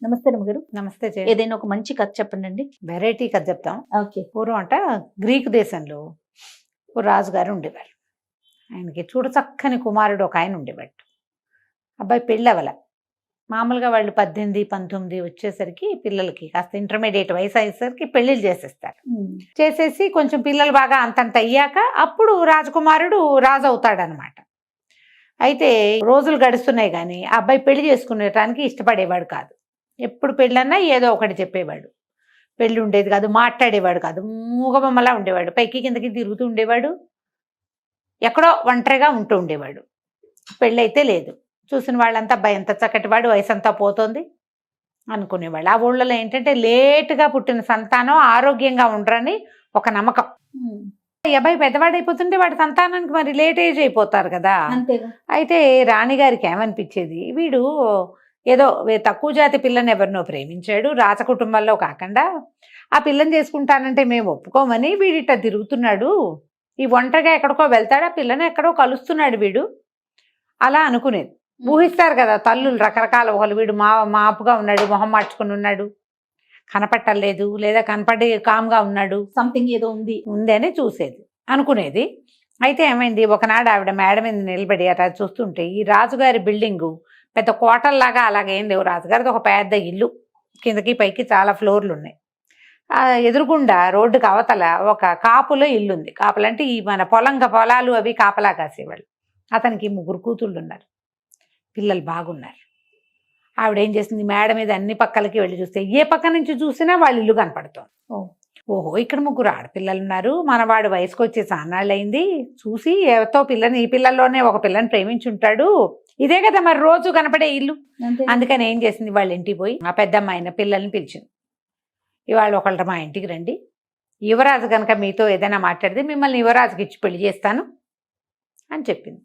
నమస్తే రమ్మగారు. నమస్తే ఏదైనా ఒక మంచి కథ చెప్పండి. వెరైటీ కథ చెప్తాం. ఓకే. పూర్వం అంట గ్రీకు దేశంలో ఓ రాజుగారు ఉండేవారు. ఆయనకి చూడచక్కని కుమారుడు ఒక ఆయన ఉండేవాడు. అబ్బాయి పెళ్ళవల. మామూలుగా వాళ్ళు 18, 19 వచ్చేసరికి పిల్లలకి కాస్త ఇంటర్మీడియట్ వయసు అయ్యేసరికి పెళ్ళిళ్ళు చేసేస్తారు. చేసేసి కొంచెం పిల్లలు బాగా అంతంత అయ్యాక అప్పుడు రాజకుమారుడు రాజు అవుతాడనమాట. అయితే రోజులు గడుస్తున్నాయి కానీ ఆ అబ్బాయి పెళ్లి చేసుకునేటానికి ఇష్టపడేవాడు కాదు. ఎప్పుడు పెళ్ళన్నా ఏదో ఒకటి చెప్పేవాడు. పెళ్ళి ఉండేది కాదు, మాట్లాడేవాడు కాదు, మూగబొమ్మలా ఉండేవాడు, పైకి కిందకి తిరుగుతూ ఉండేవాడు, ఎక్కడో ఒంటరిగా ఉంటూ ఉండేవాడు. పెళ్ళైతే లేదు. చూసిన వాళ్ళంతా అబ్బాయి ఎంత చక్కటివాడు, వయసు అంతా పోతుంది అనుకునేవాళ్ళు. ఆ ఊళ్ళలో ఏంటంటే లేటుగా పుట్టిన సంతానం ఆరోగ్యంగా ఉండరని ఒక నమ్మకం. ఈ అబ్బాయి పెద్దవాడైపోతుంటే వాడి సంతానానికి మరి లేట్ ఏజ్ అయిపోతారు కదా. అయితే రాణిగారికి ఏమనిపించేది, వీడు ఏదో తక్కువ జాతి పిల్లని ఎవరినో ప్రేమించాడు, రాజ కుటుంబంలో కాకుండా ఆ పిల్లని చేసుకుంటానంటే మేము ఒప్పుకోమని వీడిట తిరుగుతున్నాడు, ఈ ఒంటరిగా ఎక్కడికో వెళ్తాడు, ఆ పిల్లని ఎక్కడో కలుస్తున్నాడు వీడు, అలా అనుకునేది. ఊహిస్తారు కదా తల్లులు రకరకాల ఊహలు. వీడు మాపుగా ఉన్నాడు, మొహం మార్చుకుని ఉన్నాడు, కనపట్టలేదు, లేదా కనపడి కామ్గా ఉన్నాడు, సంథింగ్ ఏదో ఉంది అని చూసేది, అనుకునేది. అయితే ఏమైంది, ఒకనాడు ఆవిడ మేడ మీద నిలబడి అలా చూస్తుంటే ఈ రాజుగారి బిల్డింగు పెద్ద కోటల్లాగా అలాగేం లేవు. రాజుగారిది ఒక పెద్ద ఇల్లు, కిందకి పైకి చాలా ఫ్లోర్లు ఉన్నాయి. ఎదురుగుండా రోడ్డుకి అవతల ఒక కాపులో ఇల్లుంది. కాపులంటే ఈ మన పొలాలు అవి కాపలా కాసేవాళ్ళు. అతనికి 3 కూతుళ్ళు ఉన్నారు, పిల్లలు బాగున్నారు. ఆవిడేం చేసింది, మేడ మీద అన్ని పక్కలకి వెళ్ళి చూస్తే ఏ పక్క నుంచి చూసినా వాళ్ళ ఇల్లు కనపడుతోంది. ఓహో, ఇక్కడ 3 ఆడపిల్లలు ఉన్నారు, మనవాడు వయసుకు వచ్చే సాన్నాళ్ళు అయింది, చూసి ఎవరితో పిల్లని, ఈ పిల్లల్లోనే ఒక పిల్లని ప్రేమించుంటాడు, ఇదే కదా మరి రోజు కనపడే ఇల్లు. అందుకని ఏం చేసింది, వాళ్ళ ఇంటికి పోయి ఆ పెద్దమ్మాయిన పిల్లల్ని పిలిచింది. ఇవాళ ఒకళ్ళ మా ఇంటికి రండి, యువరాజు కనుక మీతో ఏదైనా మాట్లాడితే మిమ్మల్ని యువరాజుకి ఇచ్చి పెళ్లి చేస్తాను అని చెప్పింది.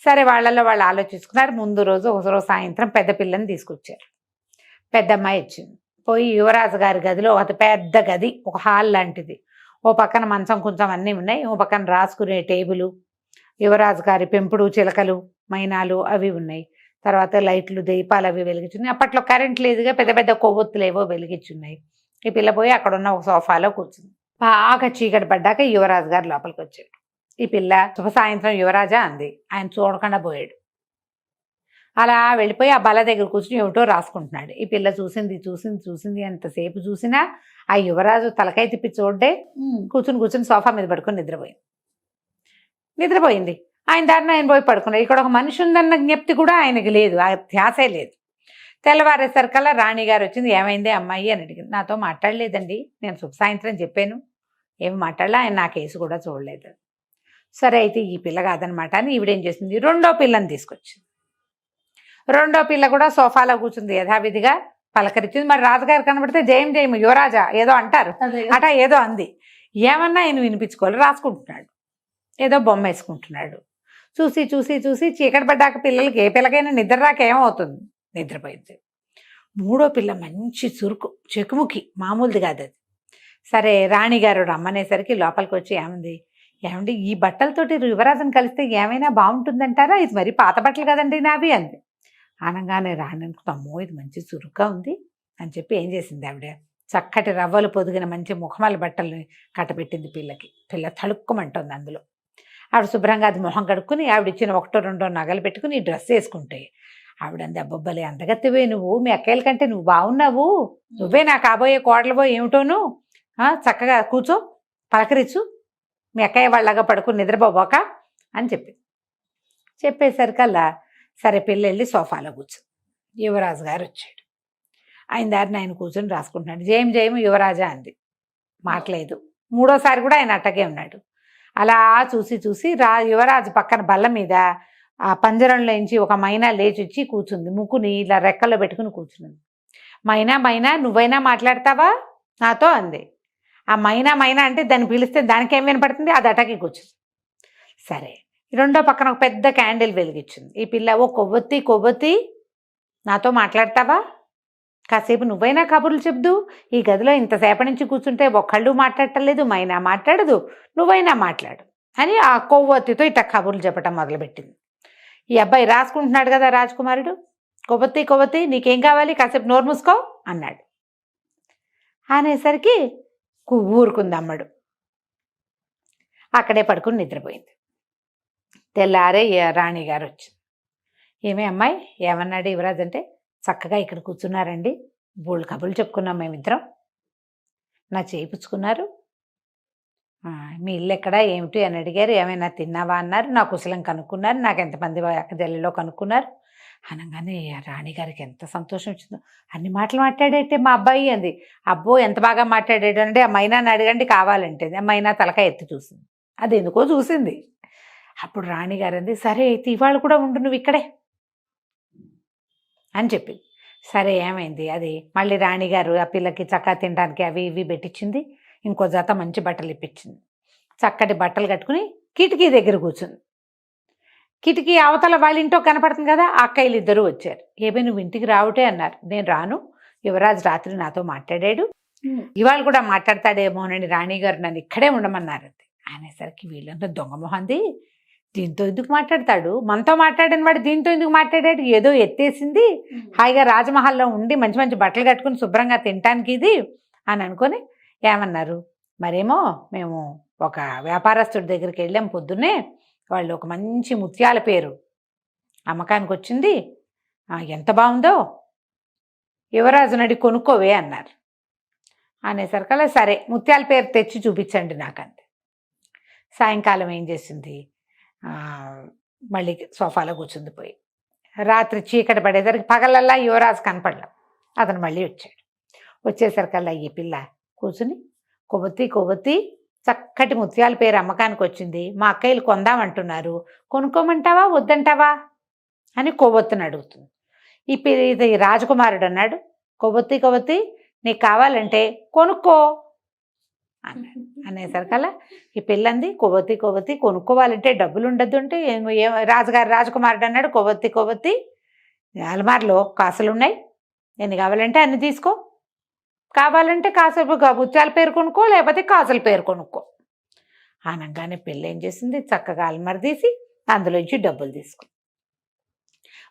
సరే, వాళ్ళల్లో వాళ్ళు ఆలోచించుకున్నారు. ముందు రోజు ఒక రోజు సాయంత్రం పెద్ద పిల్లని తీసుకొచ్చారు. పెద్దమ్మాయి వచ్చింది. పోయి యువరాజు గారి గదిలో ఒక పెద్ద గది, ఒక హాల్ లాంటిది, ఓ పక్కన మంచం కొంచెం అన్నీ ఉన్నాయి, ఓ పక్కన రాసుకునే టేబుల్, యువరాజు గారి పెంపుడు చిలకలు మైనాలు అవి ఉన్నాయి, తర్వాత లైట్లు దీపాలు అవి వెలిగించున్నాయి. అప్పట్లో కరెంట్ లేదుగా, పెద్ద పెద్ద కొవ్వొత్తులు ఏవో వెలిగించున్నాయి. ఈ పిల్ల పోయి అక్కడ ఉన్న ఒక సోఫాలో కూర్చుంది. బాగా చీకటి పడ్డాక యువరాజు గారు లోపలికి వచ్చాడు. ఈ పిల్ల శుభ సాయంత్రం యువరాజా అంది. ఆయన చూడకుండా పోయాడు. అలా వెళ్ళిపోయి ఆ బల్ల దగ్గర కూర్చుని ఏమిటో రాసుకుంటున్నాడు. ఈ పిల్ల చూసింది ఎంతసేపు చూసినా ఆ యువరాజు తలకాయ తిప్పి చూడ్డే కూర్చుని సోఫా మీద పడుకొని నిద్రపోయింది. ఆయన దారిని ఆయన పోయి పడుకున్నాడు. ఇక్కడ ఒక మనిషి ఉందన్న జ్ఞప్తి కూడా ఆయనకి లేదు, ఆ ధ్యాసే లేదు. తెల్లవారేసరికల్లా రాణిగారు వచ్చింది. ఏమైంది అమ్మాయి అని అడిగింది. నాతో మాట్లాడలేదండి, నేను శుభ సాయంత్రం చెప్పాను, ఏమి మాట్లాడలే, ఆయన నా కేసు కూడా చూడలేదు. సరే, అయితే ఈ పిల్ల కాదనమాట అని ఈవిడేం చేసింది, 2వ పిల్లని తీసుకొచ్చింది. 2వ పిల్ల కూడా సోఫాలో కూర్చుంది, యథావిధిగా పలకరించింది. మరి రాజుగారు కనబడితే జయం యువరాజా ఏదో అంటారు అట, ఏదో అంది. ఏమన్నా ఆయన వినిపించుకోవాలి, రాసుకుంటున్నాడు, ఏదో బొమ్మ వేసుకుంటున్నాడు. చూసి చీకటి పడ్డాక పిల్లలకి ఏ పిల్లకైనా నిద్ర రాక ఏమవుతుంది, నిద్రపోయింది. 3వ పిల్ల మంచి చురుకు, చెకుముకి, మామూలుది కాదు అది. సరే, రాణిగారు రమ్మనేసరికి లోపలికి వచ్చి ఏమండి ఈ బట్టలతోటి యువరాజుని కలిస్తే ఏమైనా బాగుంటుందంటారా, ఇది మరి పాత బట్టలు కదండి నావి అంది. అనగానే రాణి అనుకుంటామో ఇది మంచి చురుగ్గా ఉంది అని చెప్పి ఏం చేసింది, ఆవిడ చక్కటి రవ్వలు పొదిగిన మంచి ముఖమాల బట్టల్ని కట్టబెట్టింది పిల్లకి. పిల్ల తడుక్కుమంటుంది అందులో. ఆవిడ శుభ్రంగా అది మొహం కడుక్కుని ఆవిడ ఇచ్చిన 1-2 నగలు పెట్టుకుని డ్రెస్ వేసుకుంటే ఆవిడంది, అబ్బబ్బలే అందగత్తెవే నువ్వు, మీ అక్కయ్యల కంటే నువ్వు బాగున్నావు, నువ్వే నా కాబోయే కోడలువో ఏమిటోను, చక్కగా కూర్చో, పలకరించు, మీ అక్కయ్య వాళ్ళగా పడుకుని నిద్రపోబోక అని చెప్పేసరికల్లా సరే పిల్ల వెళ్ళి సోఫాలో కూర్చో. యువరాజు గారు వచ్చాడు. ఆయన దారిని ఆయన కూర్చొని రాసుకుంటున్నాడు. జయం యువరాజా అంది, మాట్లేదు. 3వసారి కూడా ఆయన అట్టగే ఉన్నాడు. అలా చూసి యువరాజు పక్కన బల్ల మీద ఆ పంజరంలోంచి ఒక మైనా లేచి వచ్చి కూర్చుంది. ముక్కుని ఇలా రెక్కల్లో పెట్టుకుని కూర్చుంది. మైనా నువ్వైనా మాట్లాడతావా నాతో అంది. ఆ మైనా అంటే దాన్ని పిలిస్తే దానికేం వినపడుతుంది, అది అటకి కూర్చుంది. సరే, 2వ పక్కన ఒక పెద్ద క్యాండిల్ వెలిగించింది. ఈ పిల్ల, ఓ కొవ్వొత్తి నాతో మాట్లాడతావా, కాసేపు నువ్వైనా కబుర్లు చెప్దు, ఈ గదిలో ఇంతసేపటి నుంచి కూర్చుంటే ఒక్కళ్ళు మాట్లాడటలేదు, మైనా మాట్లాడదు, నువ్వైనా మాట్లాడు అని ఆ కొవ్వొత్తితో ఇట్లా కబుర్లు చెప్పటం మొదలుపెట్టింది. ఈ అబ్బాయి రాసుకుంటున్నాడు కదా రాజకుమారుడు, కొవ్వొత్తి కొవ్వొత్తి నీకేం కావాలి, కాసేపు నోరు మూసుకో అన్నాడు. అనేసరికి ఊరుకుంది అమ్మడు. అక్కడే పడుకుని నిద్రపోయింది. తెల్లారే రాణిగారు వచ్చింది. ఏమే అమ్మాయి, ఏమన్నాడు యువరాజు అంటే, చక్కగా ఇక్కడ కూర్చున్నారండి, బోళ్ళు కబుర్లు చెప్పుకున్నాం మేమిద్దరం, నా చేయించుకున్నారు, మీ ఇల్లు ఎక్కడా ఏమిటి అని అడిగారు, ఏమైనా తిన్నావా అన్నారు, నా కుశలం కనుక్కున్నారు, నాకు ఎంతమంది అక్కజల్లిలో కనుక్కున్నారు అనగానే రాణిగారికి ఎంత సంతోషం వచ్చిందో. అన్ని మాటలు మాట్లాడేటే మా అబ్బాయి అంది. అబ్బో ఎంత బాగా మాట్లాడాడు అంటే, ఆ మైనాని అడగండి కావాలంటే. మైనా తలకాయ ఎత్తి చూసింది, అది ఎందుకో చూసింది. అప్పుడు రాణిగారు అంది, సరే అయితే ఇవాళ కూడా ఉండు నువ్వు ఇక్కడే అని చెప్పింది. సరే ఏమైంది, అది మళ్ళీ రాణిగారు ఆ పిల్లకి చక్కగా తినడానికి అవి ఇవి పెట్టించింది, ఇంకో జత మంచి బట్టలు ఇప్పించింది. చక్కటి బట్టలు కట్టుకుని కిటికీ దగ్గర కూర్చుంది. కిటికీ అవతల వాళ్ళ ఇంట్లో కనపడుతుంది కదా, ఆ అక్కయ్యలు ఇద్దరు వచ్చారు. ఏమీ నువ్వు ఇంటికి రావుటే అన్నారు. నేను రాను, యువరాజు రాత్రి నాతో మాట్లాడాడు, ఇవాళ కూడా మాట్లాడతాడేమోనని రాణిగారు నన్ను ఇక్కడే ఉండమన్నారు అనేసరికి వీళ్ళంతా దొంగ మొహంది, దీంతో ఎందుకు మాట్లాడతాడు, మనతో మాట్లాడిన వాడు దీంతో ఎందుకు మాట్లాడాడు, ఏదో ఎత్తేసింది, హాయిగా రాజమహల్లో ఉండి మంచి మంచి బట్టలు కట్టుకుని శుభ్రంగా తినటానికి ఇది అని అనుకొని ఏమన్నారు. మరేమో మేము ఒక వ్యాపారస్తుడి దగ్గరికి వెళ్ళాం పొద్దున్నే, వాళ్ళు ఒక మంచి ముత్యాల పేరు అమ్మకానికి వచ్చింది, ఎంత బాగుందో యువరాజు నడి కొనుక్కోవే అన్నారు. అనేసరికల్లా సరే ముత్యాల పేరు తెచ్చి చూపించండి నాకంతే. సాయంకాలం ఏం చేసింది, మళ్ళీ సోఫాలో కూర్చుంది పోయి. రాత్రి చీకటి పడేసరికి పగలల్లా యువరాజు కనపడలేం. అతను మళ్ళీ వచ్చాడు. వచ్చేసరికల్లా ఈ పిల్ల కూర్చుని కొవ్వొత్తి కొవ్వొత్తి చక్కటి ముత్యాల పేరు అమ్మకానికి వచ్చింది, మా అక్కయ్యలు కొందామంటున్నారు, కొనుక్కోమంటావా వద్దంటావా అని కొవ్వొత్తిని అడుగుతుంది. ఇది రాజకుమారుడు అన్నాడు, కొవ్వొత్తి కొవ్వొత్తి నీకు కావాలంటే కొనుక్కో అన్నాడు. అనేసరికల్లా ఈ పిల్లంది, కొవ్వొత్తి కొవ్వొత్తి కొనుక్కోవాలంటే డబ్బులు ఉండద్దు అంటే, రాజుగారు రాజకుమారుడు అన్నాడు, కొవ్వొత్తి కొవ్వొత్తి అలమార్లో కాసులు ఉన్నాయి, ఎన్ని కావాలంటే అన్ని తీసుకో, కావాలంటే కాసులు ముత్యాల పేరు కొనుక్కో, లేకపోతే కాసుల పేరు కొనుక్కో అనగానే పిల్ల ఏం చేసింది, చక్కగా అలమార తీసి అందులోంచి డబ్బులు తీసుకుంది.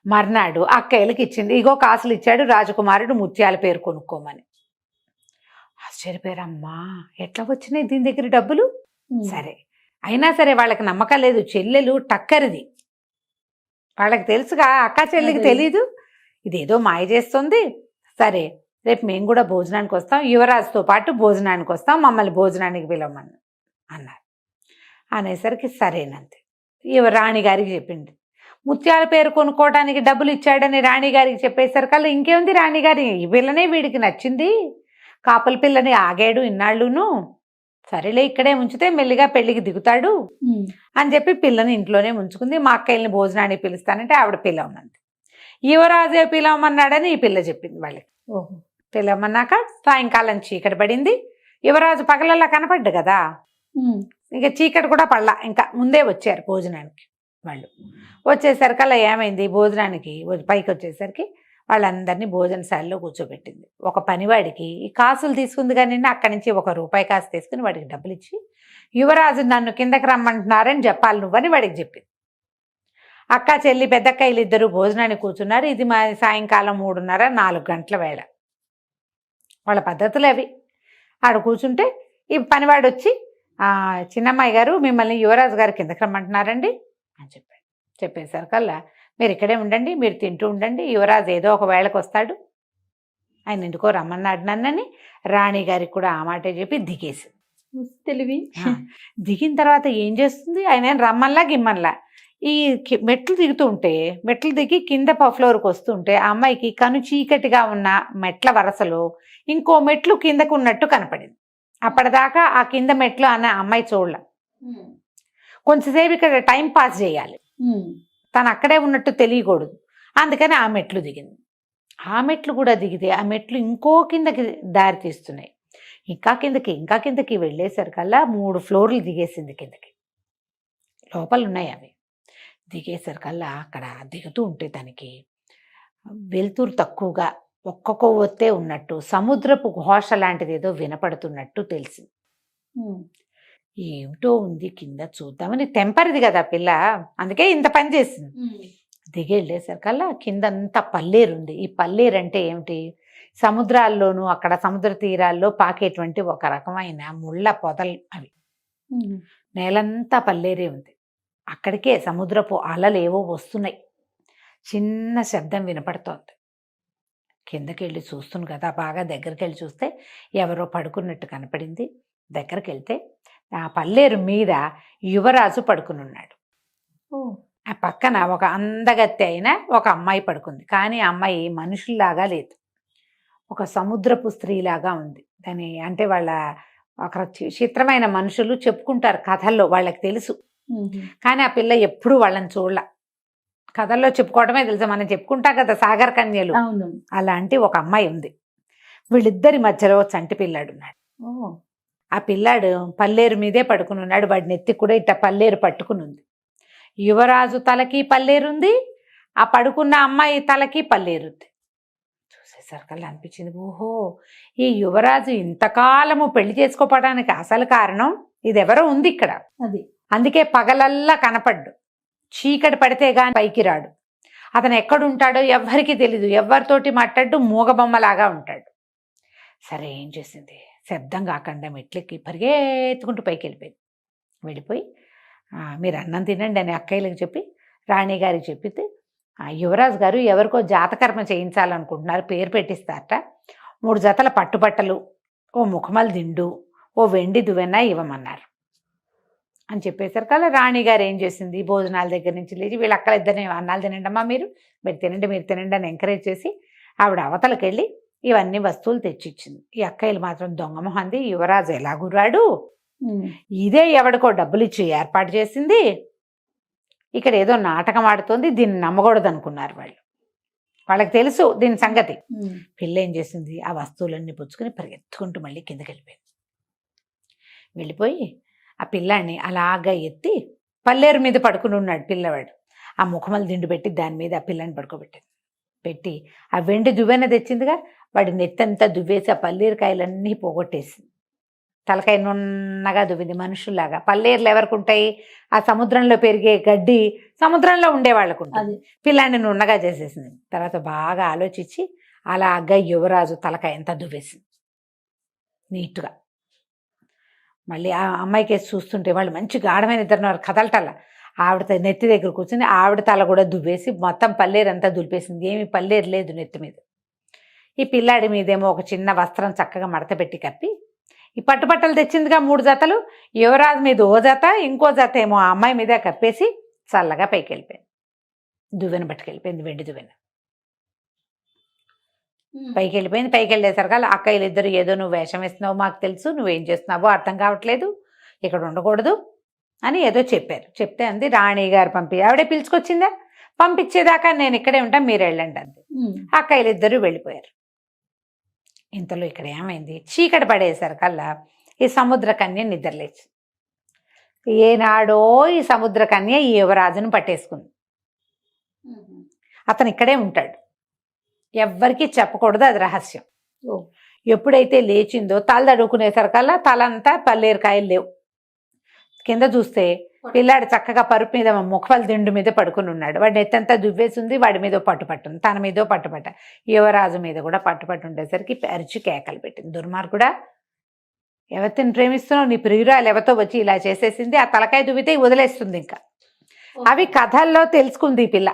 మర్నాడు అక్కయ్యలకి ఇచ్చింది, ఇగో కాసులు ఇచ్చాడు రాజకుమారుడు ముత్యాల పేరు కొనుక్కోమని. ఆశ్చర్యపోయారు, అమ్మా ఎట్లా వచ్చినాయి దీని దగ్గర డబ్బులు. సరే అయినా సరే వాళ్ళకి నమ్మకం లేదు, చెల్లెలు టక్కరిది, వాళ్ళకి తెలుసుగా, అక్క చెల్లికి తెలీదు, ఇదేదో మాయ చేస్తుంది, సరే రేపు మేము కూడా భోజనానికి వస్తాం, యువరాజుతో పాటు భోజనానికి వస్తాం, మమ్మల్ని భోజనానికి పిలవమని అన్నారు. అనేసరికి సరేనంతే. రాణిగారికి చెప్పింది, ముత్యాల పేరు కొనుక్కోవడానికి డబ్బులు ఇచ్చాడని రాణిగారికి చెప్పేసరికల్లా ఇంకేముంది, రాణిగారి ఈ పిల్లనే వీడికి నచ్చింది, కాపల పిల్లని ఆగాడు ఇన్నాళ్ళును, సరేలే ఇక్కడే ఉంచితే మెల్లిగా పెళ్లికి దిగుతాడు అని చెప్పి పిల్లని ఇంట్లోనే ఉంచుకుంది. మా అక్కయ్యని భోజనానికి పిలుస్తానంటే ఆవిడ పిలవమంది, యువరాజే పిలవమన్నాడని ఈ పిల్ల చెప్పింది వాళ్ళకి. పిలవమన్నాక సాయంకాలం చీకటి పడింది, యువరాజు పగలల్లా కనపడ్డు కదా, ఇంకా చీకటి కూడా పడలా, ఇంకా ముందే వచ్చారు భోజనానికి. వాళ్ళు వచ్చేసరికల్లా ఏమైంది, భోజనానికి పైకి వచ్చేసరికి వాళ్ళందరినీ భోజనశాలలో కూర్చోబెట్టింది. ఒక పనివాడికి ఈ కాసులు తీసుకుంది కానీ అక్కడి నుంచి ₹1 కాసు తీసుకుని వాడికి డబ్బులు ఇచ్చి, యువరాజు నన్ను కిందకి రమ్మంటున్నారని చెప్పాలి నువ్వని వాడికి చెప్పింది. అక్క చెల్లి పెద్దక్కయ్యలు ఇద్దరు భోజనానికి కూర్చున్నారు. ఇది మా సాయంకాలం 3:30-4 గంటల వేళ, వాళ్ళ పద్ధతులు అవి. ఆడ కూర్చుంటే ఈ పనివాడు వచ్చి, చిన్నమ్మాయి గారు మిమ్మల్ని యువరాజు గారు కిందకి రమ్మంటున్నారండి అని చెప్పాడు. చెప్పేసరికల్లా మీరు ఇక్కడే ఉండండి, మీరు తింటూ ఉండండి, యువరాజు ఏదో ఒక వేళకు వస్తాడు, ఆయన ఎందుకో రమ్మన్నాడు నన్నని రాణి గారికి కూడా ఆ మాటే చెప్పి దిగేసింది. తెలివి. దిగిన తర్వాత ఏం చేస్తుంది, ఆయన రమ్మల్లా గిమ్మల్లా ఈ మెట్లు దిగుతూ ఉంటే, మెట్లు దిగి కింద ఫ్లోర్కి వస్తుంటే ఆ అమ్మాయికి కను చీకటిగా ఉన్న మెట్ల వరసలో ఇంకో మెట్లు కిందకు ఉన్నట్టు కనపడింది. అప్పటిదాకా ఆ కింద మెట్లు అన్న అమ్మాయి చూడలే. కొంచెంసేపు ఇక్కడ టైం పాస్ చేయాలి, తను అక్కడే ఉన్నట్టు తెలియకూడదు, అందుకని ఆ మెట్లు దిగింది. ఆ మెట్లు కూడా దిగితే ఆ మెట్లు ఇంకో కిందకి దారి తీస్తున్నాయి, ఇంకా కిందకి వెళ్ళేసరికల్లా 3 ఫ్లోర్లు దిగేసింది కిందకి, లోపల ఉన్నాయి అవి. దిగేసరికల్లా అక్కడ దిగుతూ ఉంటే దానికి వెలుతురు తక్కువగా ఒక్క కొవ్వొత్తే ఉన్నట్టు, సముద్రపు ఘోష లాంటిది ఏదో వినపడుతున్నట్టు తెలిసింది. ఏమిటో ఉంది కింద చూద్దామని, తెంపరిది కదా పిల్ల, అందుకే ఇంత పని చేసింది. దిగి వెళ్ళేసరికల్లా కిందంతా పల్లేరు ఉంది. ఈ పల్లేరు అంటే ఏమిటి, సముద్రాల్లోనూ అక్కడ సముద్ర తీరాల్లో పాకేటువంటి ఒక రకమైన ముళ్ళ పొదలు అవి. నేలంతా పల్లేరే ఉంది. అక్కడికే సముద్రపు అలలు ఏవో వస్తున్నాయి. చిన్న శబ్దం వినపడుతోంది. కిందకి వెళ్ళి చూస్తుంది కదా, బాగా దగ్గరికి వెళ్ళి చూస్తే ఎవరో పడుకున్నట్టు కనపడింది. దగ్గరికి వెళ్తే ఆ పల్లేరు మీద యువరాజు పడుకుని ఉన్నాడు. ఆ పక్కన ఒక అందగత్తె అయిన ఒక అమ్మాయి పడుకుంది. కానీ ఆ అమ్మాయి మనుషుల్లాగా లేదు, ఒక సముద్రపు స్త్రీలాగా ఉంది. దాని అంటే వాళ్ళ ఒక చిత్రమైన మనుషులు చెప్పుకుంటారు కథల్లో, వాళ్ళకి తెలుసు. కానీ ఆ పిల్ల ఎప్పుడూ వాళ్ళని చూడలా. కథల్లో చెప్పుకోవడమే తెలుసు, మనం చెప్పుకుంటాం కదా సాగర్ కన్యలు, అలాంటి ఒక అమ్మాయి ఉంది. వీళ్ళిద్దరి మధ్యలో చంటి పిల్లాడు ఉన్నాడు. ఆ పిల్లాడు పల్లేరు మీదే పడుకుని ఉన్నాడు. వాడి నెత్తి కూడా ఇట్ట పల్లేరు పట్టుకుని ఉంది. యువరాజు తలకి పల్లేరుంది, ఆ పడుకున్న అమ్మాయి తలకి పల్లేరుంది. చూసేసరికల్లా అనిపించింది, ఓహో ఈ యువరాజు ఇంతకాలము పెళ్లి చేసుకోవడానికి అసలు కారణం ఇదెవరో ఉంది ఇక్కడ. అందుకే పగలల్లా కనపడ్డు, చీకటి పడితే గాని పైకి రాడు. అతను ఎక్కడుంటాడో ఎవ్వరికి తెలీదు, ఎవరితోటి మాట్లాడు, మూగబొమ్మలాగా ఉంటాడు. సరే ఏం చేసింది, శబ్దం కాకుండా మెట్లెక్కి పరిగెత్తుకుంటూ పైకి వెళ్ళిపోయి మీరు అన్నం తినండి అని అక్కయ్యలకు చెప్పి రాణిగారికి చెప్పితే, యువరాజు గారు ఎవరికో జాతకర్మ చేయించాలనుకుంటున్నారు, పేరు పెట్టిస్తారట. 3 జతల పట్టుబట్టలు, ఓ ముఖమల్ దిండు, ఓ వెండి దువ్వెన ఇవ్వమన్నారు అని చెప్పేసరికల్లా రాణిగారు ఏం చేసింది, భోజనాల దగ్గర నుంచి లేచి వీళ్ళ అక్కల ఇద్దరిని అన్నాలు తినండమ్మా, మీరు తినండి అని ఎంకరేజ్ చేసి ఆవిడ అవతలకి వెళ్ళి ఇవన్నీ వస్తువులు తెచ్చిచ్చింది. ఈ అక్కయ్యలు మాత్రం దొంగ మొహంది, యువరాజు ఎలా గుర్రాడు, ఇదే ఎవడికో డబ్బులు ఇచ్చి ఏర్పాటు చేసింది, ఇక్కడ ఏదో నాటకం ఆడుతోంది, దీన్ని నమ్మకూడదు అనుకున్నారు వాళ్ళు. వాళ్ళకి తెలుసు దీని సంగతి. పిల్ల ఏం చేసింది, ఆ వస్తువులన్నీ పుచ్చుకొని పరిగెత్తుకుంటూ మళ్ళీ కిందకి వెళ్ళిపోయి ఆ పిల్లాన్ని అలాగా ఎత్తి పల్లేరు మీద పడుకుని ఉన్నాడు పిల్లవాడు. ఆ ముఖమలు దిండు పెట్టి దాని మీద ఆ పిల్లని పెట్టి ఆ వెండి దువ్వెన తెచ్చిందిగా, వాడి నెత్తంతా దువ్వేసి ఆ పల్లేరుకాయలన్నీ పోగొట్టేసింది. తలకాయ నున్నగా దువ్వింది మనుషుల్లాగా. పల్లేరులు ఎవరికి ఉంటాయి, ఆ సముద్రంలో పెరిగే గడ్డి సముద్రంలో ఉండే వాళ్ళకు ఉంటుంది. పిల్లాన్ని నున్నగా చేసేసింది. తర్వాత బాగా ఆలోచించి అలాగా యువరాజు తలకాయ ఎంత దువ్వేసింది నీట్గా. మళ్ళీ ఆ అమ్మాయికి వేసి చూస్తుంటే వాళ్ళు మంచి గాఢమైన ఇద్దరున్నారు, కదలటల్లా. ఆవిడ నెత్తి దగ్గర కూర్చుని ఆవిడ తల కూడా దువ్వేసి మొత్తం పల్లేరు అంతా దులిపేసింది. ఏమీ పల్లేరు లేదు నెత్తి మీద. ఈ పిల్లాడి మీదేమో ఒక చిన్న వస్త్రం చక్కగా మడత పెట్టి కప్పి, ఈ పట్టుబట్టలు తెచ్చిందిగా 3 జతలు, యువరాజు మీద ఓ జత, ఇంకో జత ఏమో ఆ అమ్మాయి మీద కప్పేసి చల్లగా పైకి వెళ్ళిపోయింది. దువ్వెన పట్టుకెళ్ళిపోయింది, వెండి దువ్వెన పైకి వెళ్ళేసరికి అక్కయ్యలు ఇద్దరు, ఏదో నువ్వు వేషం వేస్తున్నావు మాకు తెలుసు, నువ్వేం చేస్తున్నావో అర్థం కావట్లేదు, ఇక్కడ ఉండకూడదు అని ఏదో చెప్పారు. చెప్తే అంది రాణిగారు ఆవిడే పిలుచుకొచ్చిందా, పంపించేదాకా నేను ఇక్కడే ఉంటా, మీరు వెళ్ళండి అంది. అక్కయ్యలు ఇద్దరు వెళ్ళిపోయారు. ఇంతలో ఇక్కడ ఏమైంది, చీకటి పడేసరికల్లా ఈ సముద్రకన్య నిద్రలేచి, ఏనాడో ఈ సముద్రకన్య ఈ యువరాజును పట్టేసుకుంది. అతను ఇక్కడే ఉంటాడు, ఎవ్వరికీ చెప్పకూడదు, అది రహస్యం. ఎప్పుడైతే లేచిందో తల తడుకునేసరికల్లా తలంతా పల్లేరుకాయలు లేవు. కింద చూస్తే పిల్లాడు చక్కగా పరుపు మీద ముఖాల దిండు మీద పడుకుని ఉన్నాడు. వాడి నెత్తంతా దువ్వేసింది, వాడి మీద పట్టుపట్టుంది, తన మీద పట్టుపట్ట, యువరాజు మీద కూడా పట్టుపట్టు ఉండేసరికి అరిచి కేకలు పెట్టింది. దుర్మార్గుడా, ఎవరిని ప్రేమిస్తున్నావు, నీ ప్రియురాలు ఎవరితో వచ్చి ఇలా చేసేసింది, ఆ తలకాయ దువ్వితే వదిలేస్తుంది. ఇంకా అవి కథల్లో తెలుసుకుంది ఈ పిల్ల.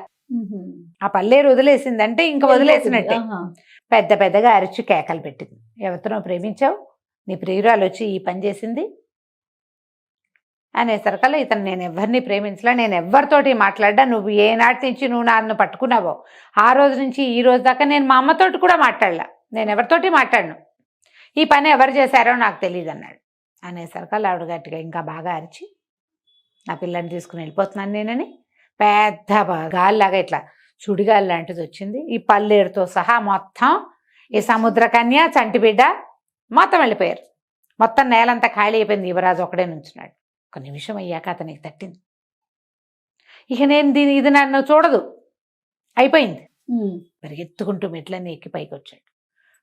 ఆ పల్లేరు వదిలేసిందంటే ఇంకా వదిలేసినట్టే. పెద్దగా అరిచి కేకలు పెట్టింది, ఎవరితో ప్రేమించావు, నీ ప్రియురాలు వచ్చి ఈ పని చేసింది అనేసరికల్లా ఇతను, నేను ఎవరిని ప్రేమించలే, నేను ఎవరితోటి మాట్లాడ్డా, నువ్వు ఏనాటి నుంచి నువ్వు నన్ను పట్టుకున్నావో ఆ రోజు నుంచి ఈ రోజు దాకా నేను మా అమ్మతోటి కూడా మాట్లాడలా, నేను ఎవరితోటి మాట్లాడను, ఈ పని ఎవరు చేశారో నాకు తెలియదు అన్నాడు. అనేసరికల్లా ఆవిడ గట్టిగా ఇంకా బాగా అరిచి, నా పిల్లని తీసుకుని వెళ్ళిపోతున్నాను నేనని పెద్ద గాలిలాగా ఇట్లా సుడిగాలి లాంటిది వచ్చింది. ఈ పల్లేరుతో సహా మొత్తం ఈ సముద్రకన్య చంటిబిడ్డ మొత్తం వెళ్ళిపోయారు. మొత్తం నేలంతా ఖాళీ అయిపోయింది. యువరాజు ఒకడే నుంచున్నాడు. ఒక నిమిషం అయ్యాక అతనికి తట్టింది, ఇక నేను ఇది నన్ను చూడదు, అయిపోయింది. పరిగెత్తుకుంటూ మెట్లన్నీ ఎక్కి పైకి వచ్చాడు.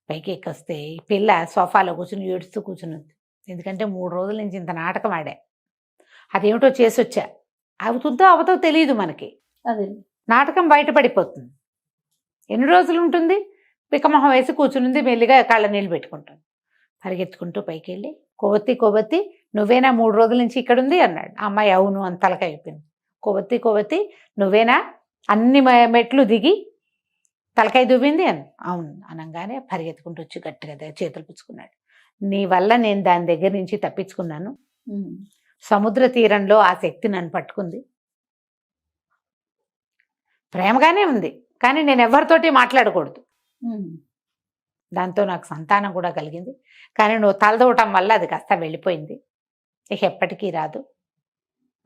పైకి ఎక్కొస్తే ఈ పిల్ల సోఫాలో కూర్చుని ఏడుస్తూ కూర్చున్నది. ఎందుకంటే 3 రోజుల నుంచి ఇంత నాటకం ఆడా, అదేమిటో చేసి వచ్చా, అవుతుందో అవతో తెలియదు మనకి. నాటకం బయటపడిపోతుంది. ఎన్ని రోజులు ఉంటుంది? పిక్కమొహం వేసి కూర్చునింది, మెల్లిగా కళ్ళ నీళ్ళు పెట్టుకుంటుంది. పరిగెత్తుకుంటూ పైకి వెళ్ళి, కొవ్వొత్తి నువ్వేనా 3 రోజుల నుంచి ఇక్కడ ఉంది అన్నాడు. ఆ అమ్మాయి అవును అని తలక అయిపోయింది. కొవ్వొత్తి నువ్వేనా అన్ని మెట్లు దిగి తలకాయ దువ్వింది అని. అవును అనగానే పరిగెత్తుకుంటూ వచ్చి గట్టిగా చేతులు పుచ్చుకున్నాడు. నీ వల్ల నేను దాని దగ్గర నుంచి తప్పించుకున్నాను. సముద్ర తీరంలో ఆ శక్తి నన్ను పట్టుకుంది. ప్రేమగానే ఉంది, కానీ నేను ఎవరితోటి మాట్లాడకూడదు. దాంతో నాకు సంతానం కూడా కలిగింది, కానీ నువ్వు తలదూవటం వల్ల అది కాస్త వెళ్ళిపోయింది. ఇక ఎప్పటికీ రాదు.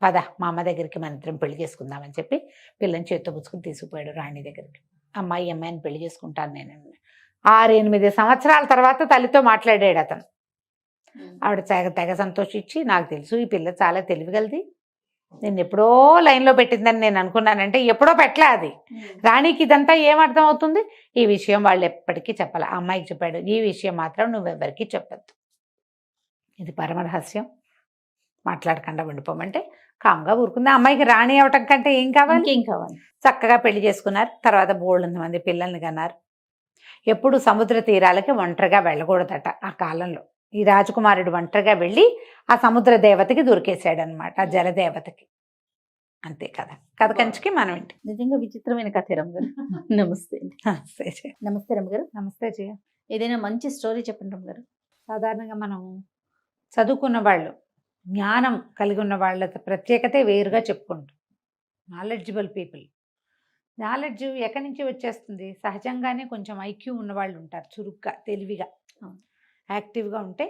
పద మా అమ్మ దగ్గరికి మన ఇద్దరం పెళ్లి చేసుకుందామని చెప్పి పిల్లని చేత్తో పుచ్చుకుని తీసుకుపోయాడు రాణి దగ్గరికి. అమ్మాయిని పెళ్లి చేసుకుంటాను నేను. 6-8 సంవత్సరాల తర్వాత తల్లితో మాట్లాడాడు అతను. ఆవిడ తెగ సంతోషించి, నాకు తెలుసు ఈ పిల్ల చాలా తెలివిగలది, నేను ఎప్పుడో లైన్లో పెట్టిందని నేను అనుకున్నానంటే ఎప్పుడో పెట్టలే అది. రాణికి ఇదంతా ఏమర్థం అవుతుంది? ఈ విషయం వాళ్ళు ఎప్పటికీ చెప్పాలి. ఆ అమ్మాయికి చెప్పాడు, ఈ విషయం మాత్రం నువ్వెవ్వరికీ చెప్పద్దు, ఇది పరమరహస్యం, మాట్లాడకుండా ఉండిపోమంటే కామ్గా ఊరుకుంది. ఆ అమ్మాయికి రాణి అవటం కంటే ఏం కావాలి? చక్కగా పెళ్లి చేసుకున్నారు. తర్వాత బోల్డంత మంది పిల్లల్ని కన్నారు. ఎప్పుడు సముద్ర తీరాలకి ఒంటరిగా వెళ్ళకూడదట ఆ కాలంలో. ఈ రాజకుమారుడు ఒంటరిగా వెళ్ళి ఆ సముద్ర దేవతకి దొరికేశాడనమాట, ఆ జలదేవతకి. అంతే కదా, కథ కంచికి మనం ఏంటి. నిజంగా విచిత్రమైన కథ రమ్మగారు. నమస్తే. నమస్తే రమ్మగారు. నమస్తే జయ. ఏదైనా మంచి స్టోరీ చెప్పండి రమ్మగారు. సాధారణంగా మనం చదువుకున్న వాళ్ళు, జ్ఞానం కలిగి ఉన్న వాళ్ళ ప్రత్యేకతే వేరుగా చెప్పుకుంటాం. Knowledgeable people. నాలెడ్జ్ ఎక్కడి నుంచి వచ్చేస్తుంది? సహజంగానే కొంచెం ఐక్యూ ఉన్నవాళ్ళు ఉంటారు, చురుగ్గా తెలివిగా యాక్టివ్గా ఉంటే